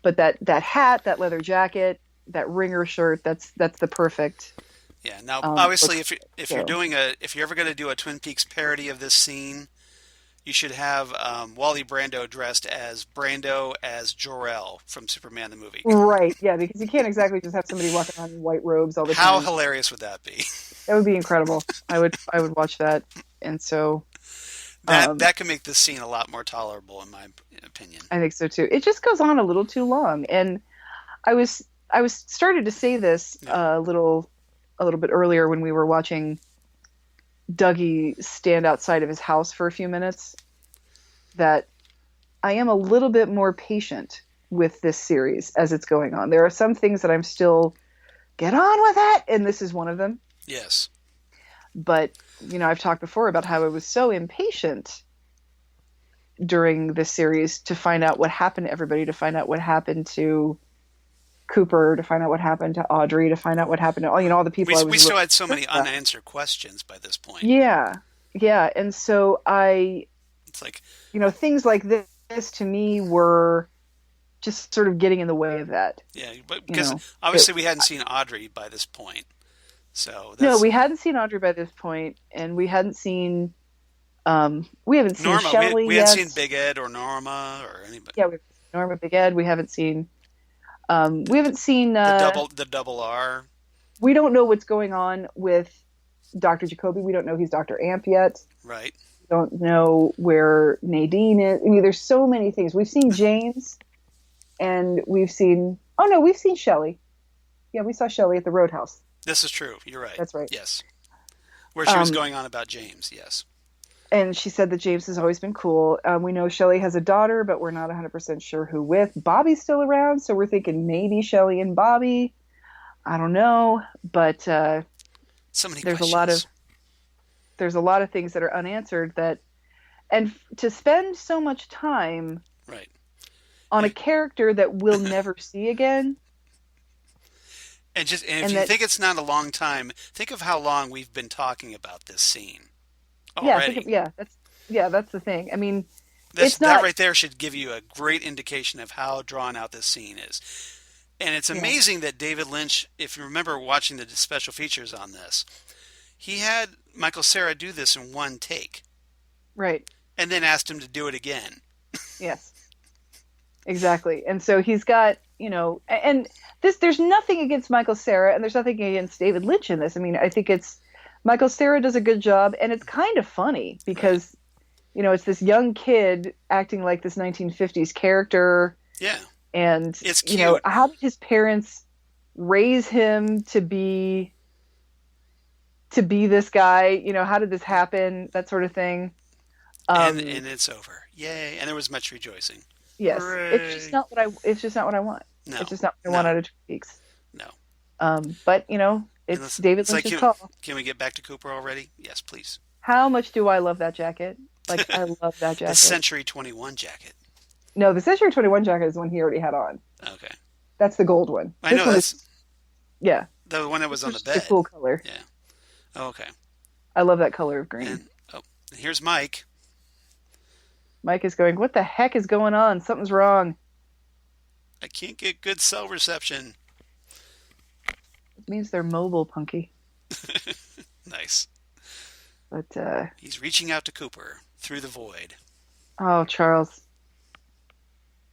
But that hat, that leather jacket, that ringer shirt, that's the perfect. Yeah. Now, obviously, if so. if you're ever going to do a Twin Peaks parody of this scene, you should have Wally Brando dressed as Brando as Jor-El from Superman the movie. Right, yeah, because you can't exactly just have somebody walking around in white robes all the How time. hilarious would that be? That would be incredible. I would watch that, and so That could make this scene a lot more tolerable, in my opinion. I think so too. It just goes on a little too long, and I was started to say this Yeah. a little bit earlier when we were watching Dougie stand outside of his house for a few minutes, that I am a little bit more patient with this series as it's going on. There are some things that I'm still get on with it, and this is one of them. Yes. But I've talked before about how I was so impatient during this series to find out what happened to everybody, to find out what happened to Cooper, to find out what happened to Audrey, to find out what happened to all the people I was We still had so really many unanswered questions by this point. yeah, yeah, and so It's like, things like this to me were just sort of getting in the way of that. yeah, but because obviously we hadn't seen Audrey by this point, so No, that's we hadn't seen Audrey by this point, and we haven't seen Norma. Shelley We yet. hadn't seen Big Ed or Norma or anybody. Yeah, we've seen Norma, Big Ed. We haven't seen. We haven't seen. The double R. We don't know what's going on with Dr. Jacoby. We don't know he's Dr. Amp yet. Right. We don't know where Nadine is. I mean, there's so many things. We've seen James, and we've seen. Oh no, we've seen Shelley. Yeah, we saw Shelley at the Roadhouse. This is true. You're right. That's right. Yes. Where she was going on about James. Yes. And she said that James has always been cool. We know Shelley has a daughter, but we're not 100% sure who with. Bobby's still around, so we're thinking maybe Shelley and Bobby. I don't know, but So many there's questions. there's a lot of things that are unanswered and to spend so much time Right. on a character that we'll never see again. And if you think it's not a long time, think of how long we've been talking about this scene already. That's the thing. I mean, That right there should give you a great indication of how drawn out this scene is. And it's amazing that David Lynch, if you remember watching the special features on this, he had Michael Cera do this in one take. Right. And then asked him to do it again. Yes. Exactly. And so he's got, and there's nothing against Michael Cera and there's nothing against David Lynch in this. I mean, I think it's Michael Cera does a good job, and it's kind of funny Right. because it's this young kid acting like this 1950s character, Yeah. and It's cute. how did his parents raise him to be this guy? How did this happen? That sort of thing. Um, And it's over. Yay. And there was much rejoicing. yes, Hooray. it's just not what I want. No. It's just not what I want No. out of Twin Peaks. No. But And it's David it's like, Lynch's call. can we get back to Cooper already? Yes, please. How much do I love that jacket? Like, I love that The jacket. Century 21 jacket. No, the Century 21 jacket is the one he already had on. Okay. That's the gold one. I This know one that's is, yeah, the one that was this on is the just a bed. cool color. Yeah. Oh, okay. I love that color of green. And here's Mike. Mike is going, what the heck is going on? Something's wrong. I can't get good cell reception. It means they're mobile, Punky. Nice. But, He's reaching out to Cooper through the void. oh, Charles,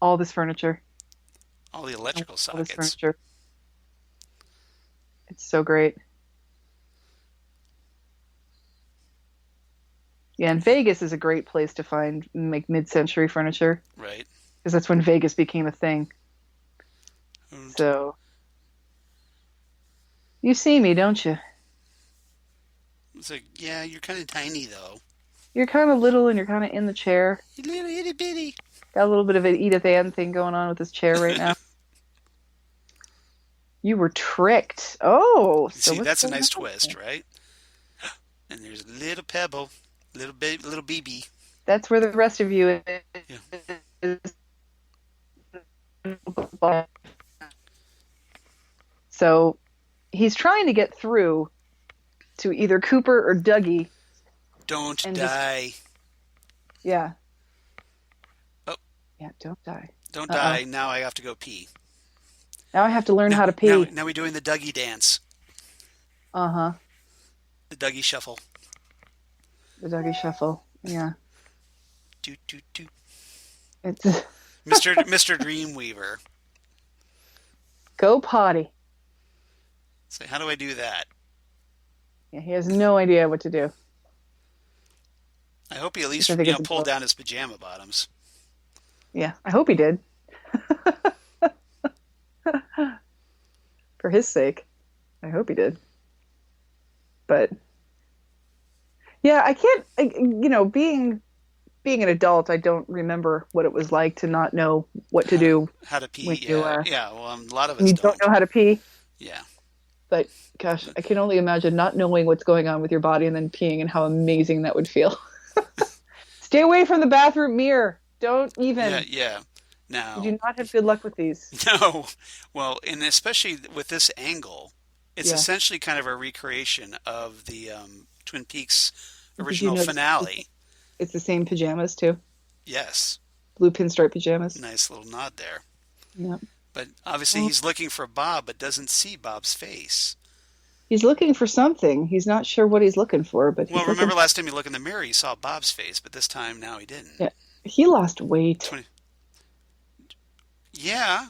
all this furniture. All the electrical All this sockets. furniture. It's so great. Yeah, and Vegas is a great place to find mid-century furniture Right. because that's when Vegas became a thing. And So you see me, don't you? it's like, yeah, you're kind of tiny though. You're kind of little and you're kind of in the chair. You're little itty bitty. Got a little bit of an Edith Ann thing going on with this chair right now. You were tricked. Oh, so See, what's that's a going nice on twist, here? right? And there's a little pebble, little BB. That's where the rest of you Yeah. is. So he's trying to get through to either Cooper or Dougie. Don't And die. Yeah. Oh, Yeah, don't die. don't Uh-oh. die. Now I have to go pee. Now I have to learn how to pee. Now we're doing the Dougie dance. Uh-huh. The Dougie shuffle. The Dougie shuffle. Yeah. Doot, doot, doot. It's Mr. Dreamweaver. go potty. So how do I do that? Yeah, he has no idea what to do. I hope he at least Which I think is pulled important. down his pajama bottoms. Yeah, I hope he did. For his sake. I hope he did. But yeah, I can't being an adult, I don't remember what it was like to not know what to do How to pee? when Yeah. Well, a lot of when us you don't know how to pee. Yeah. But gosh, I can only imagine not knowing what's going on with your body and then peeing and how amazing that would feel. Stay away from the bathroom mirror. Don't even. Yeah. Yeah. Now. You do not have good luck with these. No. Well, and especially with this angle, it's Yeah. essentially kind of a recreation of the Twin Peaks Did you original notice finale. it's the same pajamas too? Yes. Blue pinstripe pajamas. Nice little nod there. Yeah. But obviously he's looking for Bob, but doesn't see Bob's face. He's looking for something. He's not sure what he's looking for, but he's Well, remember looking. last time he looked in the mirror, he saw Bob's face, but this time now he didn't. Yeah. He lost weight. 20... Yeah,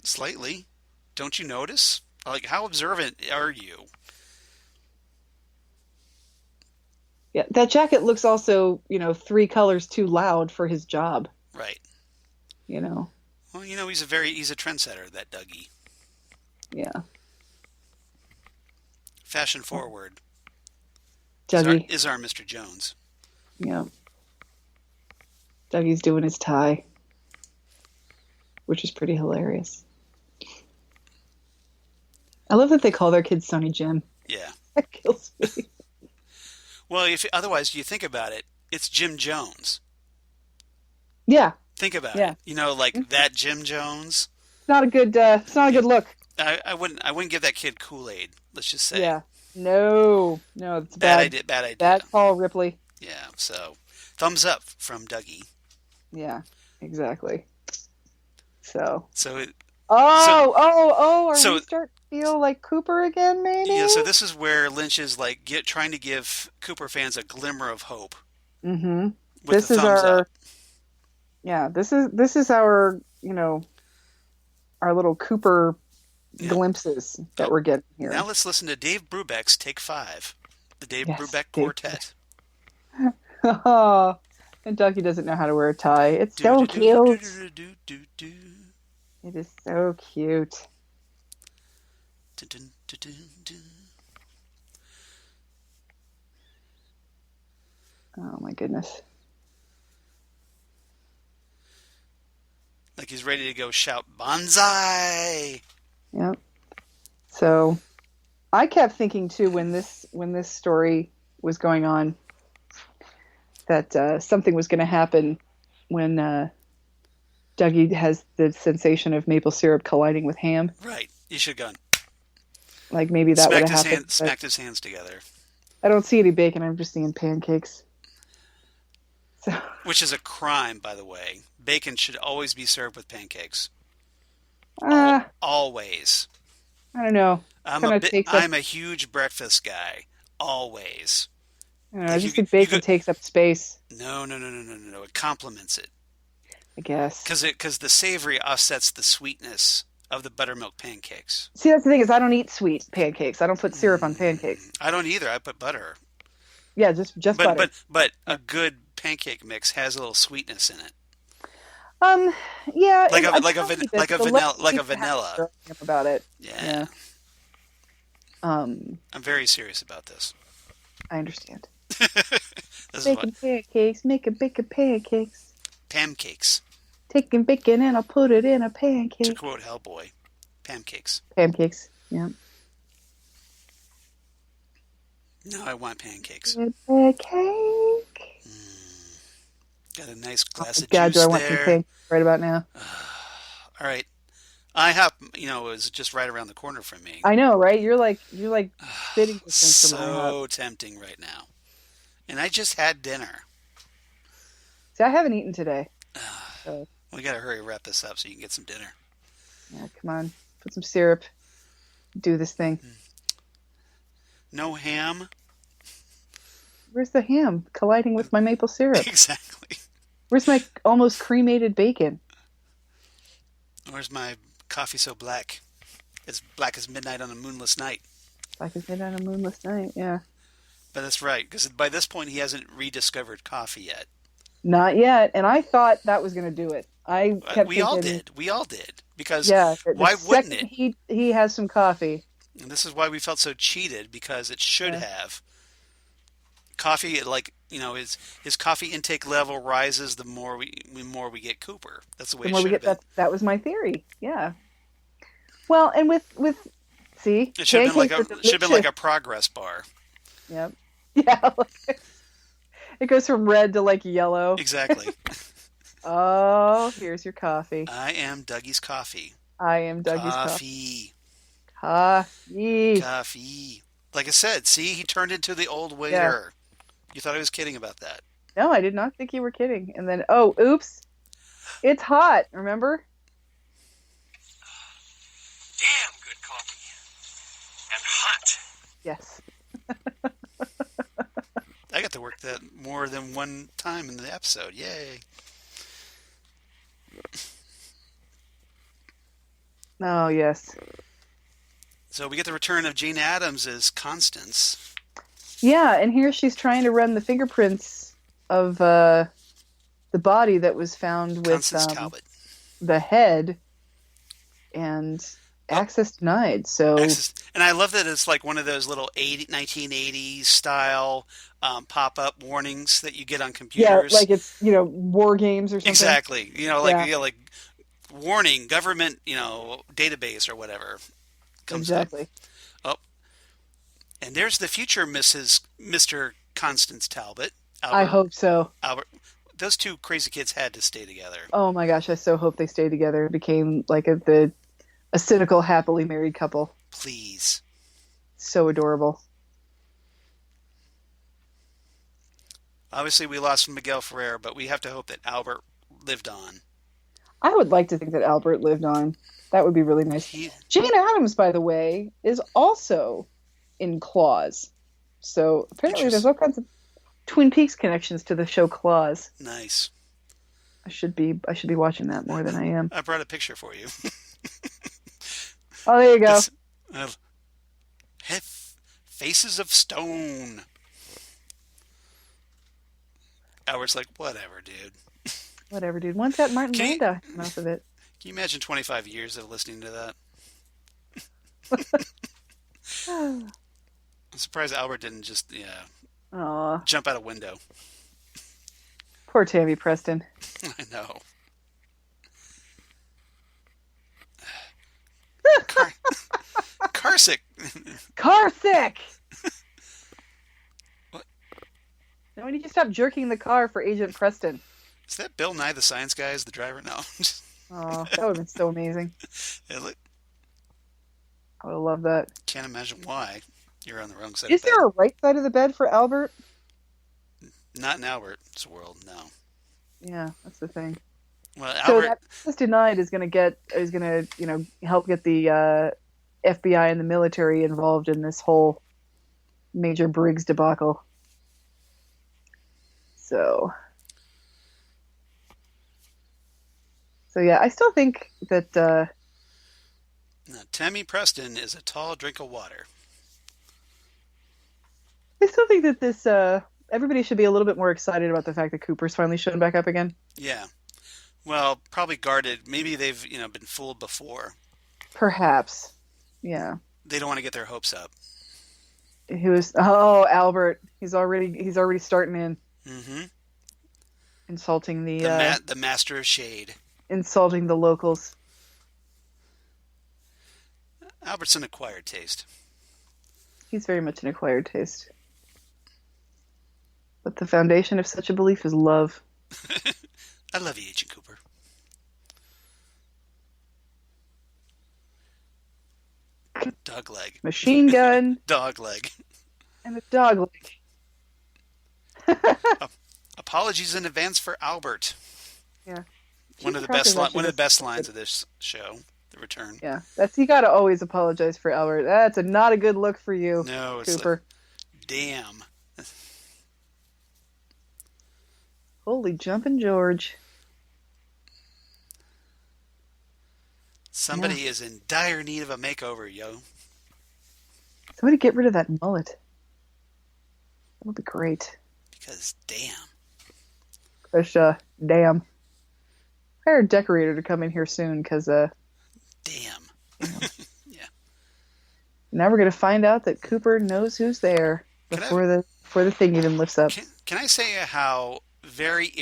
slightly. Don't you notice? Like, how observant are you? Yeah, that jacket looks also, 3 colors too loud for his job. Right. You know. Well, he's a trendsetter, that Dougie. Yeah. Fashion forward. Dougie. Is our Mr. Jones. Yeah. Dougie's doing his tie, which is pretty hilarious. I love that they call their kids Sonny Jim. Yeah. That kills me. Well, otherwise you think about it, it's Jim Jones. Yeah. Think about Yeah. it. Like that Jim Jones. It's not a good look. I wouldn't give that kid Kool-Aid. Let's just say. Yeah. No, it's bad. Bad idea. Bad Paul Ripley. Yeah. So, thumbs up from Dougie. Yeah, exactly. So. So Are so- we starting to feel like Cooper again, maybe? yeah. So this is where Lynch is like trying to give Cooper fans a glimmer of hope. Mm-hmm. With This the is thumbs our. up. Yeah, this is our our little Cooper Yep. glimpses that Oh, we're getting now here. let's listen to Dave Brubeck's Take Five, the Dave Yes, Brubeck Dave. Quartet. Oh, and Ducky doesn't know how to wear a tie. It's Do so do do do do cute. do do do do. It is so cute. Dun, dun, dun, dun, dun. Oh my goodness. Like he's ready to go shout bonsai. Yep. So I kept thinking too when this story was going on that something was going to happen when Dougie has the sensation of maple syrup colliding with ham. Right. You should have gone. Like maybe that would have happened. But Smacked his hands together. I don't see any bacon. I'm just seeing pancakes. So Which is a crime, by the way. Bacon should always be served with pancakes. uh, Always. I don't know. Kind of takes up. I'm a huge breakfast guy. Always. I don't know. I Like just think bacon takes up space. no. It complements it. I guess. Because the savory offsets the sweetness of the buttermilk pancakes. See, that's the thing is I don't eat sweet pancakes. I don't put syrup on pancakes. I don't either. I put butter. Yeah, just butter. But a good pancake mix has a little sweetness in it. Yeah, Like like a vanilla. About it. Yeah. I'm very serious about this. I understand. This is what Pancakes, making bacon pancakes. pancakes. Taking bacon and I'll put it in a To pancake. quote Hellboy, pancakes. Pancakes, yeah. No, I want pancakes. Pancake. Got a nice glass of God, do juice I want some there. pancakes right about now? All right. IHOP, it was just right around the corner from me. I know, right? You're like spitting distance from my house. So tempting right now. And I just had dinner. See, I haven't eaten today. So, We got to hurry wrap this up so you can get some dinner. yeah, come on. Put some syrup. Do this thing. No ham? Where's the ham colliding with my maple syrup? Exactly. Where's my almost cremated bacon? Where's my coffee so black? As black as midnight on a moonless night. Like I said on a moonless night, yeah. But that's right, because by this point he hasn't rediscovered coffee yet. Not yet, and I thought that was going to do it. I kept We thinking, all did. We all did. Because yeah. why wouldn't it? He has some coffee. And this is why we felt so cheated, because it should have. Coffee, his coffee intake level rises the more we get Cooper. That's the way it should have been. That was my theory. Yeah. Well, and with see, It should have pancakes been like a progress bar. Yep. Yeah. It goes from red to like yellow. Exactly. Oh, here's your coffee. I am Dougie's coffee. I am Dougie's Coffee. Coffee. Coffee. Like I said, see, he turned into the old waiter. You thought I was kidding about that. No, I did not think you were kidding. And then, oh, oops. It's hot, remember? Damn good coffee. And hot. Yes. I got to work that more than one time in the episode. Yay. Oh, yes. So we get the return of Jane Addams as Constance. Yeah, and here she's trying to run the fingerprints of the body that was found with Constance Talbot. the head, and access denied. So, and I love that it's like one of those little 1980s style pop-up warnings that you get on computers. Yeah, like it's war games or something. Exactly. Like warning, government database or whatever comes exactly. up. Oh, and there's the future Mr. Constance Talbot. I hope so. Albert. Those two crazy kids had to stay together. Oh my gosh, I so hope they stay together. It became like a cynical, happily married couple. Please. So adorable. Obviously, we lost Miguel Ferrer, but we have to hope that Albert lived on. I would like to think that Albert lived on. That would be really nice. Jane Addams, by the way, is also in Claws. So apparently there's all kinds of Twin Peaks connections to the show Claws. Nice. I should be watching that more than I am. I brought a picture for you. Oh, there you go. This, uh, Faces of Stone. Albert's like, whatever, dude. Whatever, dude. Once that Martin Can you, Landau enough of it. can you imagine 25 years of listening to that? Oh, I'm surprised Albert didn't just poor jump out a window. Tammy Preston. I know. Car- Carsick. Carsick! What? No, we need to stop jerking the car for Agent Preston. Is that Bill Nye the Science Guy as the driver? No. Oh, that would have been so amazing. It I would have loved that. Can't imagine why. You're on the wrong side Is of the there bed. a right side of the bed for Albert? Not in Albert's world, no. Yeah, that's the thing. Well, So Albert, that Access Denied is going to help get the FBI and the military involved in this whole Major Briggs debacle. So yeah, I still think that now, Tammy Preston is a tall drink of water. this everybody should be a little bit more excited about the fact that Cooper's finally shown back up again. Yeah. Well, probably guarded. Maybe they've, been fooled before. Perhaps. Yeah. They don't want to get their hopes up. Albert. He's already starting in Mm-hmm. insulting The master of shade. insulting the locals. Albert's an acquired taste. He's very much an acquired taste. But the foundation of such a belief is love. I love you, Agent Cooper. Dog leg. Machine gun Dog leg. and a dog leg. Apologies in advance for Albert. Yeah. One of the best lines of this show, The Return. Yeah. You got to always apologize for Albert. That's not a good look for you, No, it's Cooper. like, damn. Holy jumping George. Somebody is in dire need of a makeover, yo. Somebody get rid of that mullet. That would be great. Because damn. Damn. Hire a decorator to come in here soon, because Damn. Yeah. now we're going to find out that Cooper knows who's there before the thing even lifts up. Can I say how very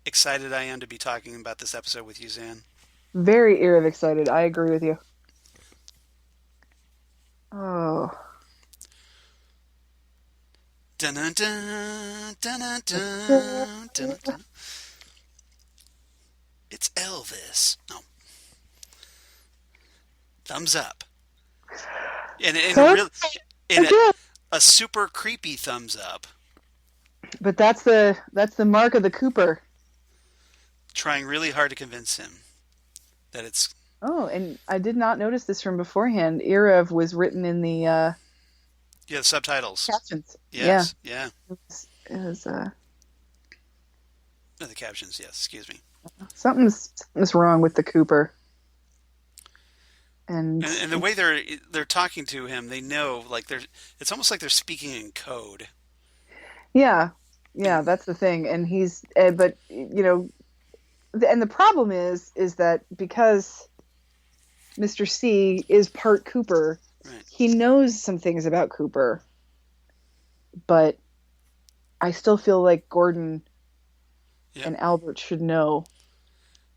excited I am to be talking about this episode with you, Xan? Very excited. I agree with you. Oh. Dun-dun-dun, dun-dun-dun, dun-dun-dun. It's Elvis. No. Thumbs up. And a super creepy thumbs up. But that's the mark of the Cooper. Trying really hard to convince him that it's... Oh, and I did not notice this from beforehand. Erev was written in the the subtitles. captions. Yes, yeah. It was No, the captions, yes, excuse me. something's wrong with the Cooper. And the way they're talking to him, they know, like it's almost like they're speaking in code. yeah, that's the thing. And he's, but and the problem is that because Mr. C is part Cooper, Right. he knows some things about Cooper, but I still feel like Gordon and Albert should know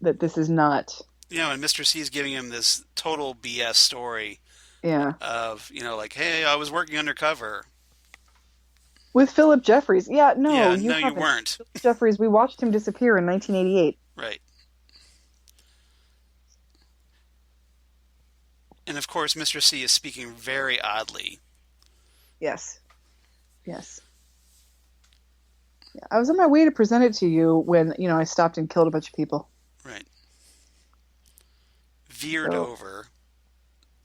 that this is not. And Mr. C is giving him this total BS story. Yeah. Of, like, hey, I was working undercover. With Philip Jeffries. Yeah, no, you haven't. weren't. Philip Jeffries, we watched him disappear in 1988. Right. And of course, Mr. C is speaking very oddly. Yes. Yeah, I was on my way to present it to you when, I stopped and killed a bunch of people. Right. Veered over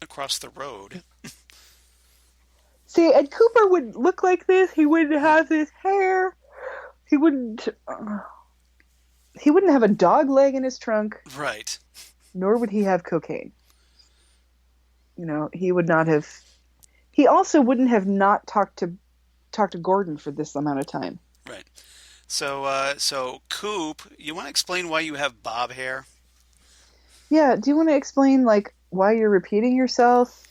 across the road. See, and Cooper would look like this. He wouldn't have this hair. He wouldn't have a dog leg in his trunk. Right. Nor would he have cocaine. he would not have. He also wouldn't have not talked to Gordon for this amount of time. Right. So Coop, you want to explain why you have bob hair? Yeah. Do you want to explain like why you're repeating yourself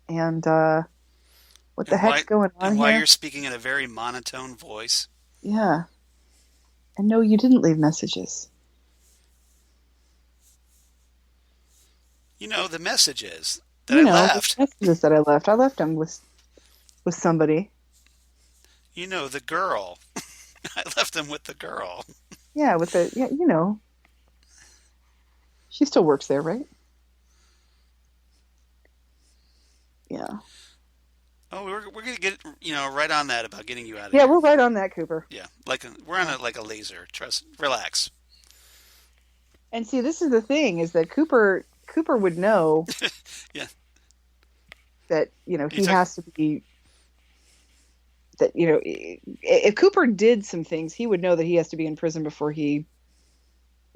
and what the And heck's going on why here? you're speaking in a very monotone voice? Yeah. And no, you didn't leave messages. The messages that You I know, the left. messages that I left. I left them with somebody. The girl. I left them with the girl. Yeah, she still works there, right? Yeah. Oh, we're gonna get right on that about getting you out of Yeah, here. we're right on that, Cooper. Yeah, we're on like a laser. Trust, relax. And see, this is the thing: is that Cooper would know Yeah, that you he took. has to be that if Cooper did some things, he would know that he has to be in prison before he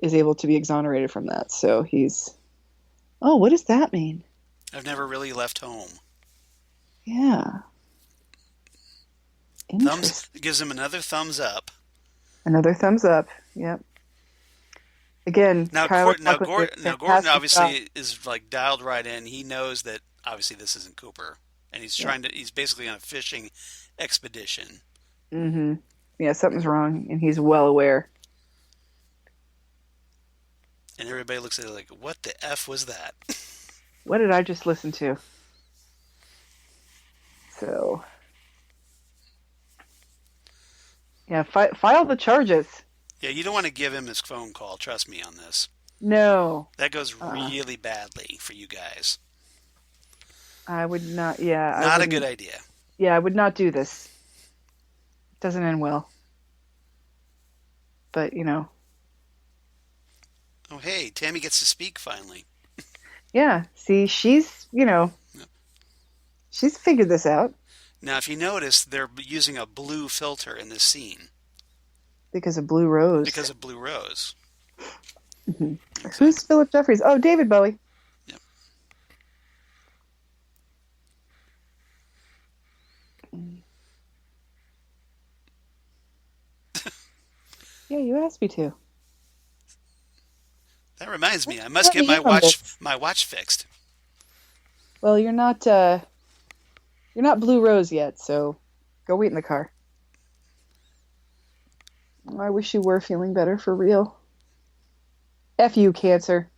is able to be exonerated from that. So he's. Oh, what does that mean? I've never really left home. Yeah. Thumbs Interesting. gives him another thumbs up. Another thumbs up. Yep. Again, Now, Kyler Cochran did a Gordon fantastic job. obviously is like dialed right in. He knows that obviously this isn't Cooper, and Yeah. he's basically on a fishing expedition. Mm-hmm. Yeah, something's wrong, and he's well aware. And everybody looks at it like, what the F was that? What did I just listen to? So, yeah, file the charges. Yeah, you don't want to give him his phone call. Trust me on this. No, That goes uh, really badly for you guys. I would not. Yeah, I Not a good wouldn't. idea. Yeah, I would not do this. It doesn't end well. But Oh, hey, Tammy gets to speak finally. yeah. See, she's figured this out Now, if you notice, they're using a blue filter in this scene because of Blue Rose. because of Blue Rose. Hmm. Exactly. Who's Philip Jeffries? Oh, David Bowie. Yep. Yeah, you asked me to. That reminds me, I must Let get me in on this. my watch fixed. Well, you're not Blue Rose yet, so go wait in the car. I wish you were feeling better for real. F you, cancer.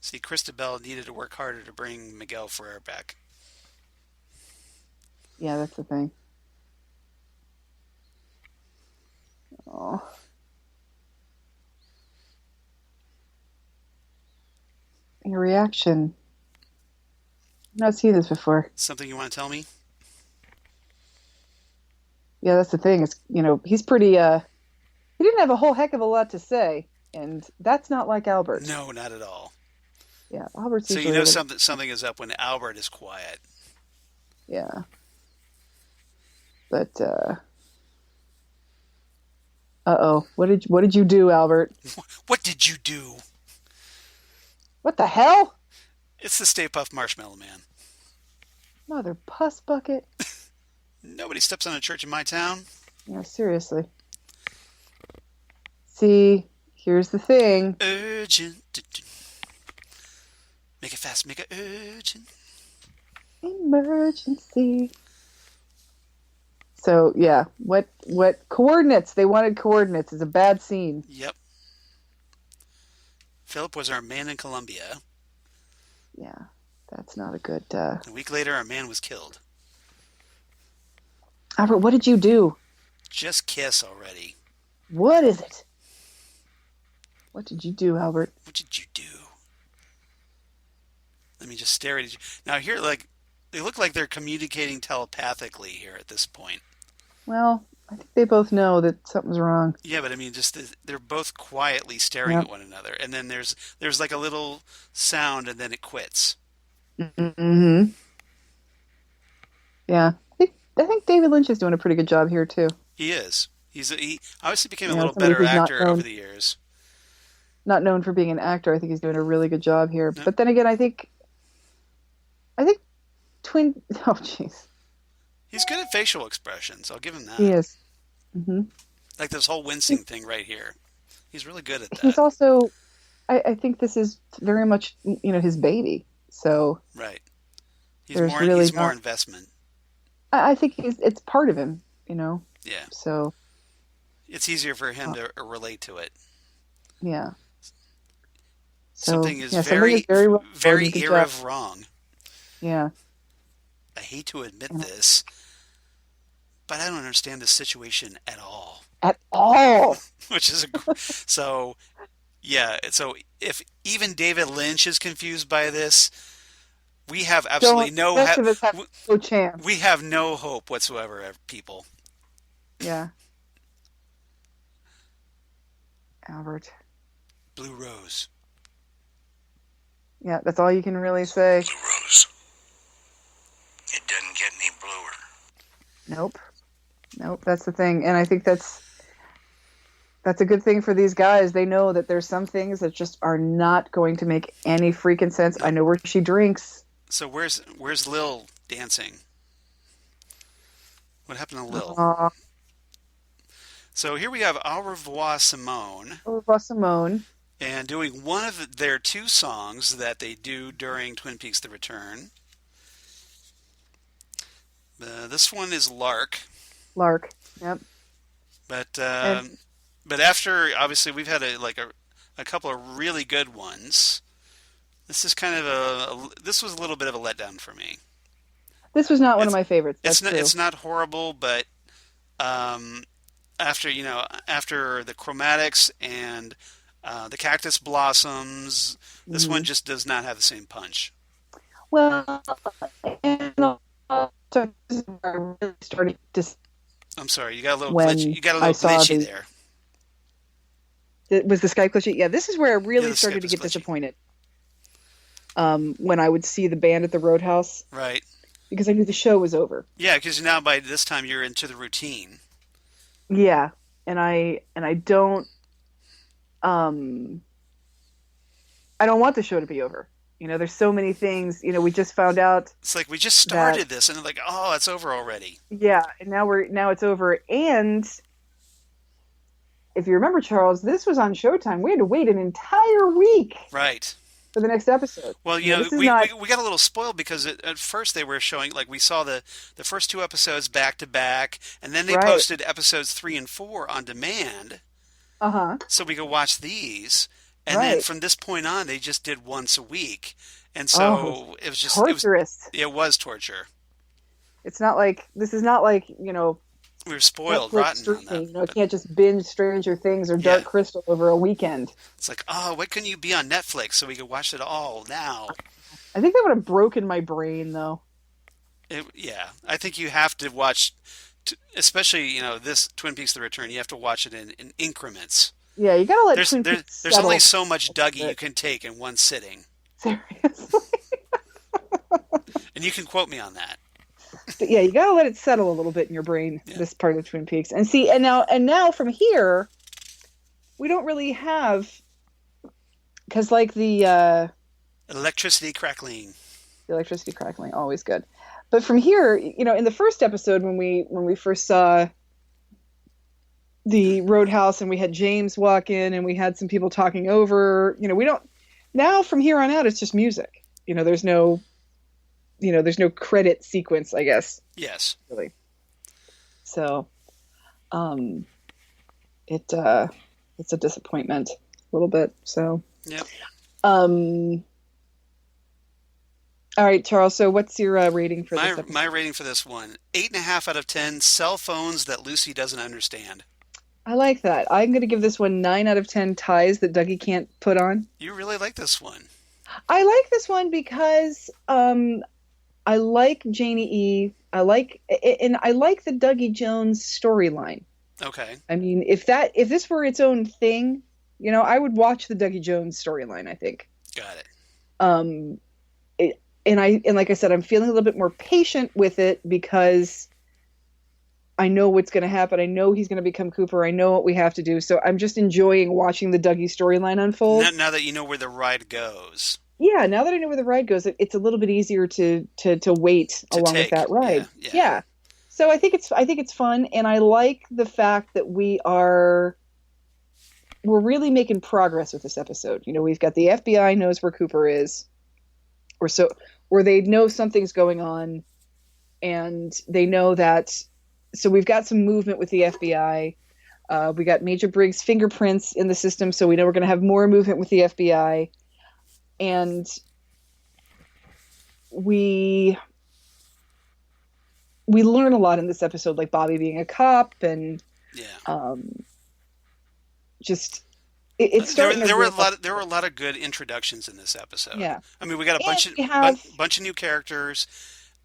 See, Christabel needed to work harder to bring Miguel Ferrer back. Yeah, that's the thing. Oh. Your reaction. I've not seen this before. Something you want to tell me? Yeah, that's the thing. It's he's pretty he didn't have a whole heck of a lot to say, and that's not like Albert. No, not at all. Yeah, Albert's So usually something is up when Albert is quiet. yeah. But uh-oh. What did you do, Albert? What did you do? What the hell? It's the Stay Puft Marshmallow Man. Mother puss bucket. Nobody steps on a church in my town. Yeah, seriously. See, here's the thing. Urgent. Make it fast. Make it urgent. Emergency. So yeah, what coordinates? They wanted coordinates. It's a bad scene. Yep. Philip was our man in Colombia. Yeah, that's not a good. A week later, our man was killed. Albert, what did you do? Just kiss already. What is it? What did you do, Albert? What did you do? Let me just stare at you. Now here, they look like they're communicating telepathically here at this point. Well, I think they both know that something's wrong. Yeah, but I mean, just they're both quietly staring at one another, and then there's like a little sound, and then it quits. Mm-hmm. Yeah, I think David Lynch is doing a pretty good job here too. He is. He obviously became a Yeah, little somebody better who's not actor known. over the years. Not known for being an actor. I think he's doing a really good job here. No. But then again, I think Oh, jeez. He's good at facial expressions. I'll give him He that. is. Hmm. Like this whole wincing thing right here. He's really good at He's that. also, I think this is very much, his baby. So Right. He's there's more really he's more not, investment. I think it's part of him, Yeah. So, It's easier for him to relate to it. yeah. So, Something is yeah, something is very well done. very Good job. Irrev wrong. Yeah. I hate to admit And this, but I don't understand this situation at all. at all. Which is so yeah. So if even David Lynch is confused by this, we have absolutely The rest of us have no chance. we have no hope whatsoever, people. Yeah. Albert. Blue Rose. Yeah, that's all you can really say. Blue Rose. It doesn't get any bluer. Nope, that's the thing. And I think that's a good thing for these guys. They know that there's some things that just are not going to make any freaking sense. I know where she drinks. So where's Lil dancing? What happened to Lil? So here we have Au revoir Simone. Au revoir Simone. And doing one of their two songs that they do during Twin Peaks: The Return. This one is Lark. Lark. Yep. But after, obviously, we've had a couple of really good ones. This is kind of this was a little bit of a letdown for me. This was not one of my favorites. That's true. It's not horrible, but after the Chromatics and the Cactus Blossoms, this one just does not have the same punch. Well, and also, I really started to. I'm sorry, you got a little glitchy. You got a little glitchy there. Was the Skype glitchy? Yeah, this is where I really started to get disappointed. When I would see the band at the Roadhouse. Right. Because I knew the show was over. Yeah, because now by this time you're into the routine. Yeah, and I don't I don't want the show to be over. There's so many things. We just found out. It's like we just started this, and like, oh, it's over already. Yeah, and now it's over. And if you remember, Charles, this was on Showtime. We had to wait an entire week. Right. For the next episode. Well, we got a little spoiled because at first they were showing, like, we saw the first two episodes back to back, and then they posted episodes 3 and 4 on demand. So we could watch these, and then from this point on, they just did once a week, and so it was just torturous. It was torture. It's not like this is not like we were spoiled rotten on that. You can't just binge Stranger Things or Dark Crystal over a weekend. It's like, oh, why couldn't you be on Netflix so we could watch it all now? I think that would have broken my brain, though. I think you have to watch, especially this Twin Peaks: The Return. You have to watch it in increments. Yeah, you gotta let Twin Peaks There's only so much Dougie you can take in one sitting. Seriously. And you can quote me on that. But yeah, you gotta let it settle a little bit in your brain. This part of Twin Peaks, and see, and now from here, we don't really have, because like the electricity crackling, always good. But from here, in the first episode when we first saw the Roadhouse and we had James walk in and we had some people talking over, we don't. Now from here on out, it's just music. There's no. There's no credit sequence, I guess. Yes. Really. So, it's a disappointment a little bit. So. Yep. All right, Charles. So, what's your rating for this episode? My rating for this one: 8.5 out of 10. Cell phones that Lucy doesn't understand. I like that. I'm going to give this one 9 out of 10 ties that Dougie can't put on. You really like this one. I like this one because I like Janey-E. I like the Dougie Jones storyline. Okay. I mean, if this were its own thing, I would watch the Dougie Jones storyline, I think. Got it. And like I said, I'm feeling a little bit more patient with it because I know what's going to happen. I know he's going to become Cooper. I know what we have to do. So I'm just enjoying watching the Dougie storyline unfold. Now that you know where the ride goes. yeah, now that I know where the ride goes, it's a little bit easier to wait to along with take. that Yeah, ride. yeah, Yeah. So I think it's fun, and I like the fact that we're really making progress with this episode. We've got the FBI knows where Cooper is, or so, or they know something's going on, and they know that. So we've got some movement with the FBI. We got Major Briggs' fingerprints in the system, so we know we're going to have more movement with the FBI, and we we learn a lot in this episode, like Bobby being a cop, and yeah. um, just it's There, starting to there were a ramp up. lot. There were a lot of good introductions in this episode. Yeah, I mean, we got a and bunch of we have. bunch of new characters.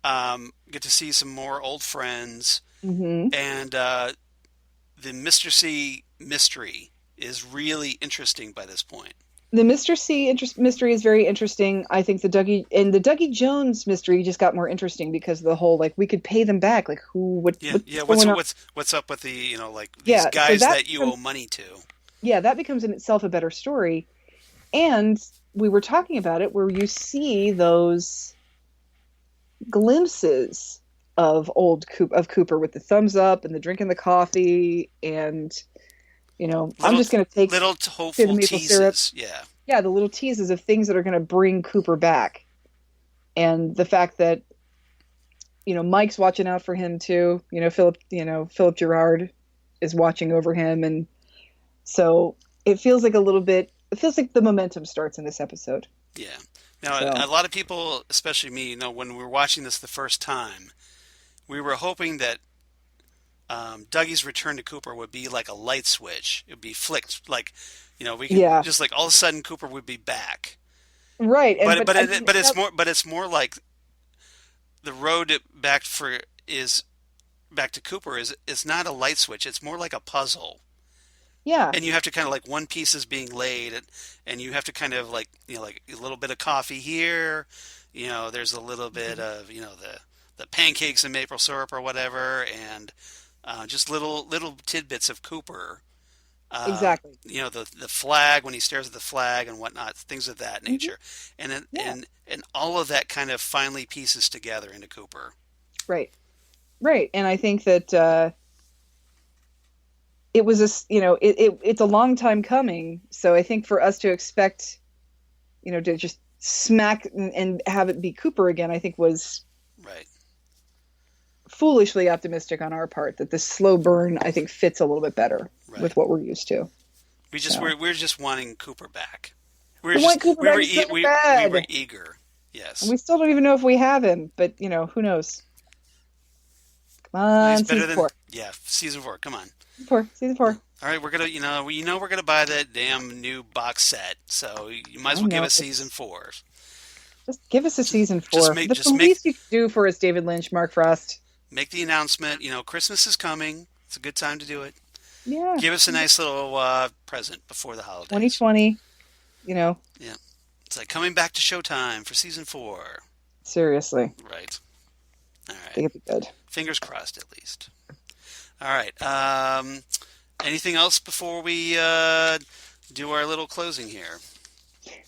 Get to see some more old friends, Mhm. and the Mr. C mystery is really interesting by this point. The Mr. C mystery is very interesting. I think the Dougie Jones mystery just got more interesting because of the whole, like, we could pay them back. Like, Yeah, yeah. what's going on? What's up with the like these Yeah, so guys that you owe money to? that becomes in itself a better story. And we were talking about it where you see those glimpses of Cooper with the thumbs up and the drinking the coffee, and I'm Little just going to take little say the hopeful maple syrup. teases. Yeah, Yeah, the little teases of things that are going to bring Cooper back, and the fact that Mike's watching out for him too. Philip Gerard is watching over him, and so it feels like a little bit. It feels like the momentum starts in this episode. yeah. Now, So a lot of people, especially me, when we were watching this the first time, we were hoping that Dougie's return to Cooper would be like a light switch. It would be flicked, like we can yeah, just like all of a sudden Cooper would be back. right. And But but but I mean, it's more like the road is back to Cooper is not a light switch. It's more like a puzzle, yeah, and you have to kind of like one piece is being laid, and you have to kind of like like a little bit of coffee here. There's a little bit of the pancakes and maple syrup or whatever, and just little tidbits of Cooper. exactly. The flag when he stares at the flag and whatnot, things of that Hmm. nature, and then, Yeah, and all of that kind of finally pieces together into Cooper. right, right. And I think that it was it's a long time coming. So I think for us to expect to just smack and have it be Cooper again, I think was Right. foolishly optimistic on our part. That this slow burn, I think, fits a little bit better Right. with what we're used to. So We're just wanting Cooper back. we want Cooper back so We were bad, eager. and Yes. we still don't even know if we have him. But who knows? Come He's on, better season than, four, yeah, season 4. Come on. season four. All right, we're gonna we're gonna buy that damn new box set. So you might as I well give know. us season 4. Just give us a Just season four. That's the just make least you can do for us, David Lynch, Mark Frost. make the announcement. Christmas is coming. It's a good time to do it. Yeah, Give us a nice little present before the holidays. 2020. You know, Yeah. It's like coming back to Showtime for season 4. seriously, Right. All I right. think it'd be good. Fingers crossed, at least. All right. Anything else before we do our little closing here?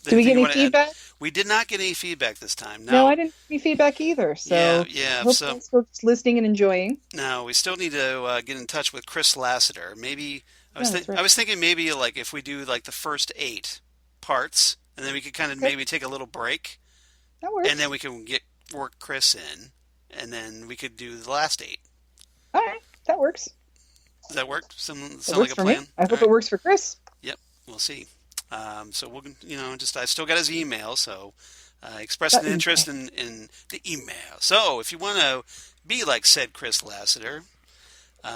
Did we Anything get you any want to add? feedback? We did not get any feedback this time. No, I No. didn't get any feedback either. Yeah, So yeah. So hopefully folks listening and enjoying. no, we still need to get in touch with Chris Lassiter. Maybe Yeah, that's I right. was thinking maybe like if we do like the first 8 parts, and then we could kind of Okay, maybe take a little break, that and then works. we can get work Chris in, and then we could do the last 8. All right, that works. Does that work? It Sound like works a for me. plan? I All hope right. it works for Chris. Yep. We'll see. So we'll just I still got his email, so expressed That an interest in the email. So if you want to be like said Chris Lassiter,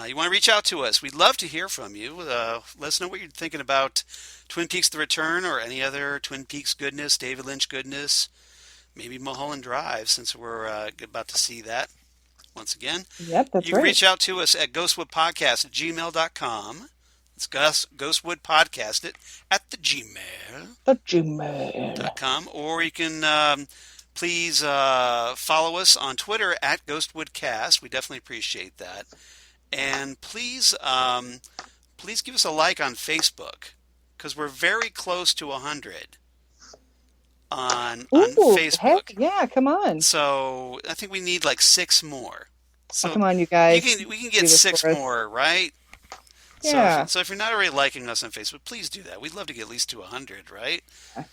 you want to reach out to us. We'd love to hear from you. Let us know what you're thinking about Twin Peaks: The Return or any other Twin Peaks goodness, David Lynch goodness, maybe Mulholland Drive, since we're about to see that once again. Yep, that's You can right. reach out to us at ghostwoodpodcast@gmail.com. It's ghostwoodpodcast at the gmail.com. The Gmail. Or you can please follow us on Twitter at ghostwoodcast. We definitely appreciate that. And please give us a like on Facebook because we're very close to 100. on Ooh, heck Facebook. yeah, come on. So I think we need like six more. Oh, So come on, you guys. we can Do get this for six us. more, right? Yeah. So if you're not already liking us on Facebook, please do that. We'd love to get at least to 100, right? All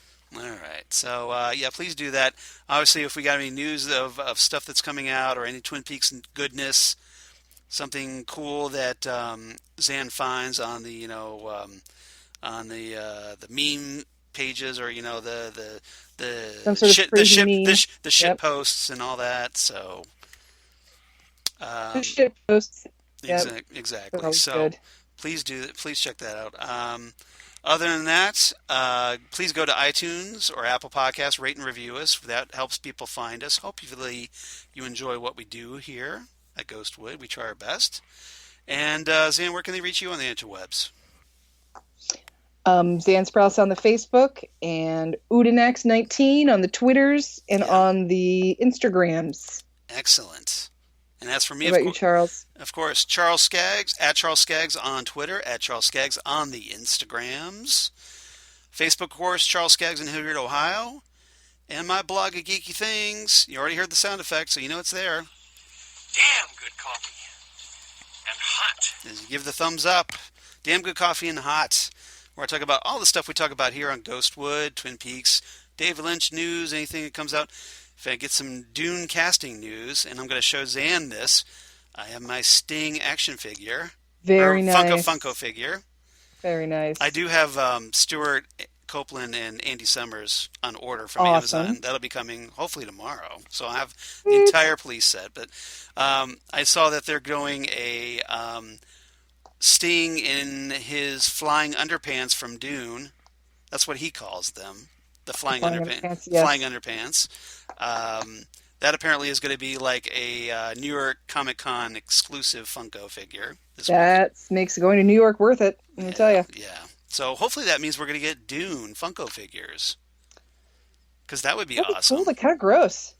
right. So yeah, please do that. Obviously, if we got any news of stuff that's coming out or any Twin Peaks goodness, something cool that Xan finds on the the meme pages, or Some the sort of crazy meme. the shit Yep. posts and all that. So um, Shit posts. Yep. They're exactly. always So good. please check that out. Other than that, please go to iTunes or Apple Podcasts, rate and review us. That helps people find us. Hopefully, you enjoy what we do here at Ghostwood. We try our best. And Zan, where can they reach you on the interwebs? Xan Sprouse on the Facebook and Udinex19 on the Twitters and Yeah, on the Instagrams. excellent. And as for me, What about you, Charles? of course, Charles Skaggs, at Charles Skaggs on Twitter, at Charles Skaggs on the Instagrams. Facebook, of course, Charles Skaggs in Hilliard, Ohio. And my blog of geeky things. You already heard the sound effect, so you know it's there. Damn good coffee. And hot. As you give the thumbs up. Damn good coffee and hot. Where I talk about all the stuff we talk about here on Ghostwood, Twin Peaks, David Lynch news, anything that comes out. If I get some Dune casting news, and I'm going to show Xan this, I have my Sting action figure, or Very nice. Funko figure. Very I nice. do have Stuart Copeland and Andy Summers on order from Awesome. Amazon. That'll be coming hopefully tomorrow. So I have the Sweet. entire police set. But I saw that they're going a Sting in his flying underpants from Dune. That's what he calls them. The The flying flying underpants. underpants, Flying yes. underpants. That apparently is going to be like a New York Comic Con exclusive Funko figure this week. That makes going to New York worth it, let me tell Yeah, you. yeah. So hopefully that means we're going to get Dune Funko figures, because that would be That'd be cool, awesome. but kind of gross.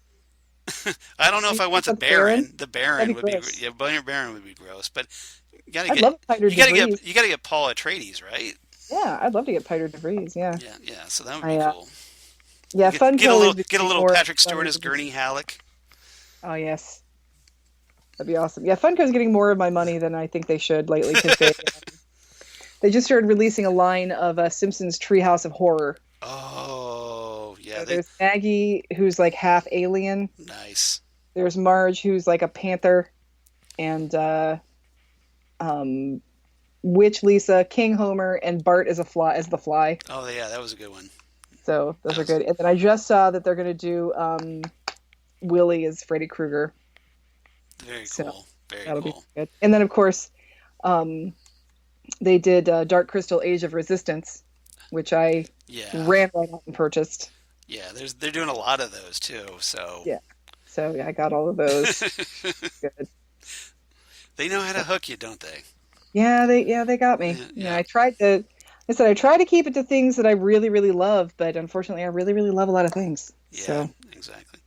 I don't know if You I want think the of Baron? Baron. The That'd Baron be would be, gross. yeah, Baron would be gross. But I'd love a Piter DeVries. you gotta get Paul Atreides, right? Yeah, I'd love to get Piter DeVries, yeah. Yeah, yeah. So that would be I cool. Yeah, Funko is Get a becoming little more Patrick Stewart funny as to me. Gurney Halleck. Oh yes, that'd be awesome. Yeah, Funko's getting more of my money than I think they should lately because they just started releasing a line of Simpsons Treehouse of Horror. Oh, yeah. So there's Maggie, who's like half alien. Nice. There's Marge, who's like a panther, and um, Witch Lisa, King Homer, and Bart as the fly. Oh, yeah. That was a good one. So those That are was good. And then I just saw that they're going to do Willie as Freddy Krueger. very So cool. Very that'll be cool. good. And then of course, um, they did Dark Crystal: Age of Resistance, which I Yeah. ran right out and purchased. Yeah. They're doing a lot of those too. So Yeah. So yeah, I got all of those. Good. they know how to hook you, don't they? Yeah, they got me. Yeah. Yeah, Yeah. I said I try to keep it to things that I really, really love, but unfortunately I really, really love a lot of things. Yeah, So exactly.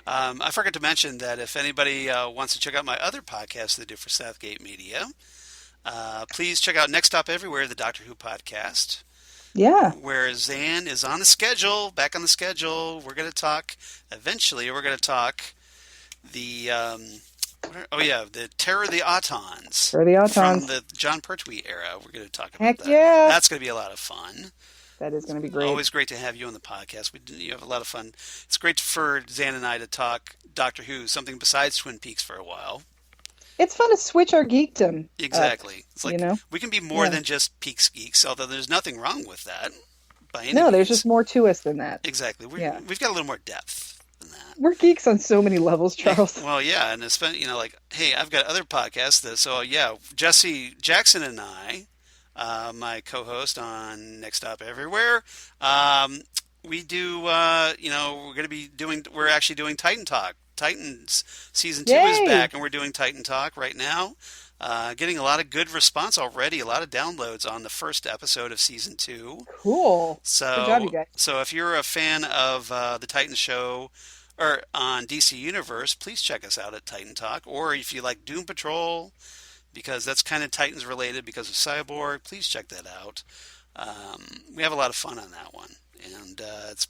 I forgot to mention that if anybody wants to check out my other podcasts that I do for Southgate Media, please check out Next Stop Everywhere, the Doctor Who podcast, yeah. where Xan is on the schedule, back on the schedule. Eventually, we're going to talk the, the Terror of the Autons For the from Autons. the John Pertwee era. We're going to talk about Heck that. yeah. That's going to be a lot of fun. That is going to be great. Always great to have you on the podcast. You have a lot of fun. It's great for Xan and I to talk Doctor Who, something besides Twin Peaks for a while. It's fun to switch our geekdom up, Exactly. It's you like know? we can be more Yeah. than just Peaks geeks, although there's nothing wrong with that by any No, there's means. just more to us than that. Exactly. Yeah. We've got a little more depth than that. We're geeks on so many levels, Charles. Well, yeah, and it's been, like, hey, I've got other podcasts Jesse Jackson and I, my co-host on Next Stop Everywhere, we do, we're actually doing Titan Talk. Titans season 2 is Yay! back, and we're doing Titan Talk right now. Getting a lot of good response already, a lot of downloads on the first episode of season 2. Cool. Good job, you So, guys. so if you're a fan of the Titan show or on DC Universe, please check us out at Titan Talk. Or if you like Doom Patrol, because that's kind of Titans related because of Cyborg, please check that out. We have a lot of fun on that one, and it's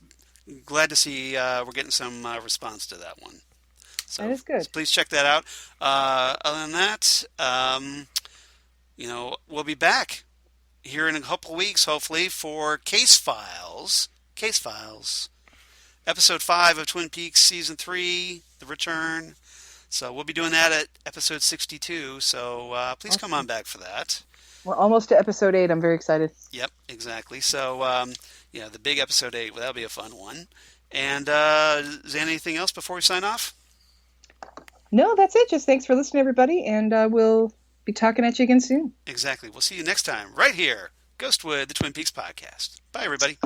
glad to see we're getting some response to that one. That So is good. please check that out. Other than that, we'll be back here in a couple of weeks, hopefully, for Case Files. Case Files. Episode 5 of Twin Peaks Season 3, The Return. So we'll be doing that at episode 62. So please come on back for that. We're almost to episode 8. I'm very excited. Yep, exactly. So, the big episode 8, well, that'll be a fun one. And is there anything else before we sign off? No, that's it. Just thanks for listening, everybody, and we'll be talking at you again soon. Exactly. We'll see you next time right here, Ghostwood, the Twin Peaks podcast. Bye, everybody.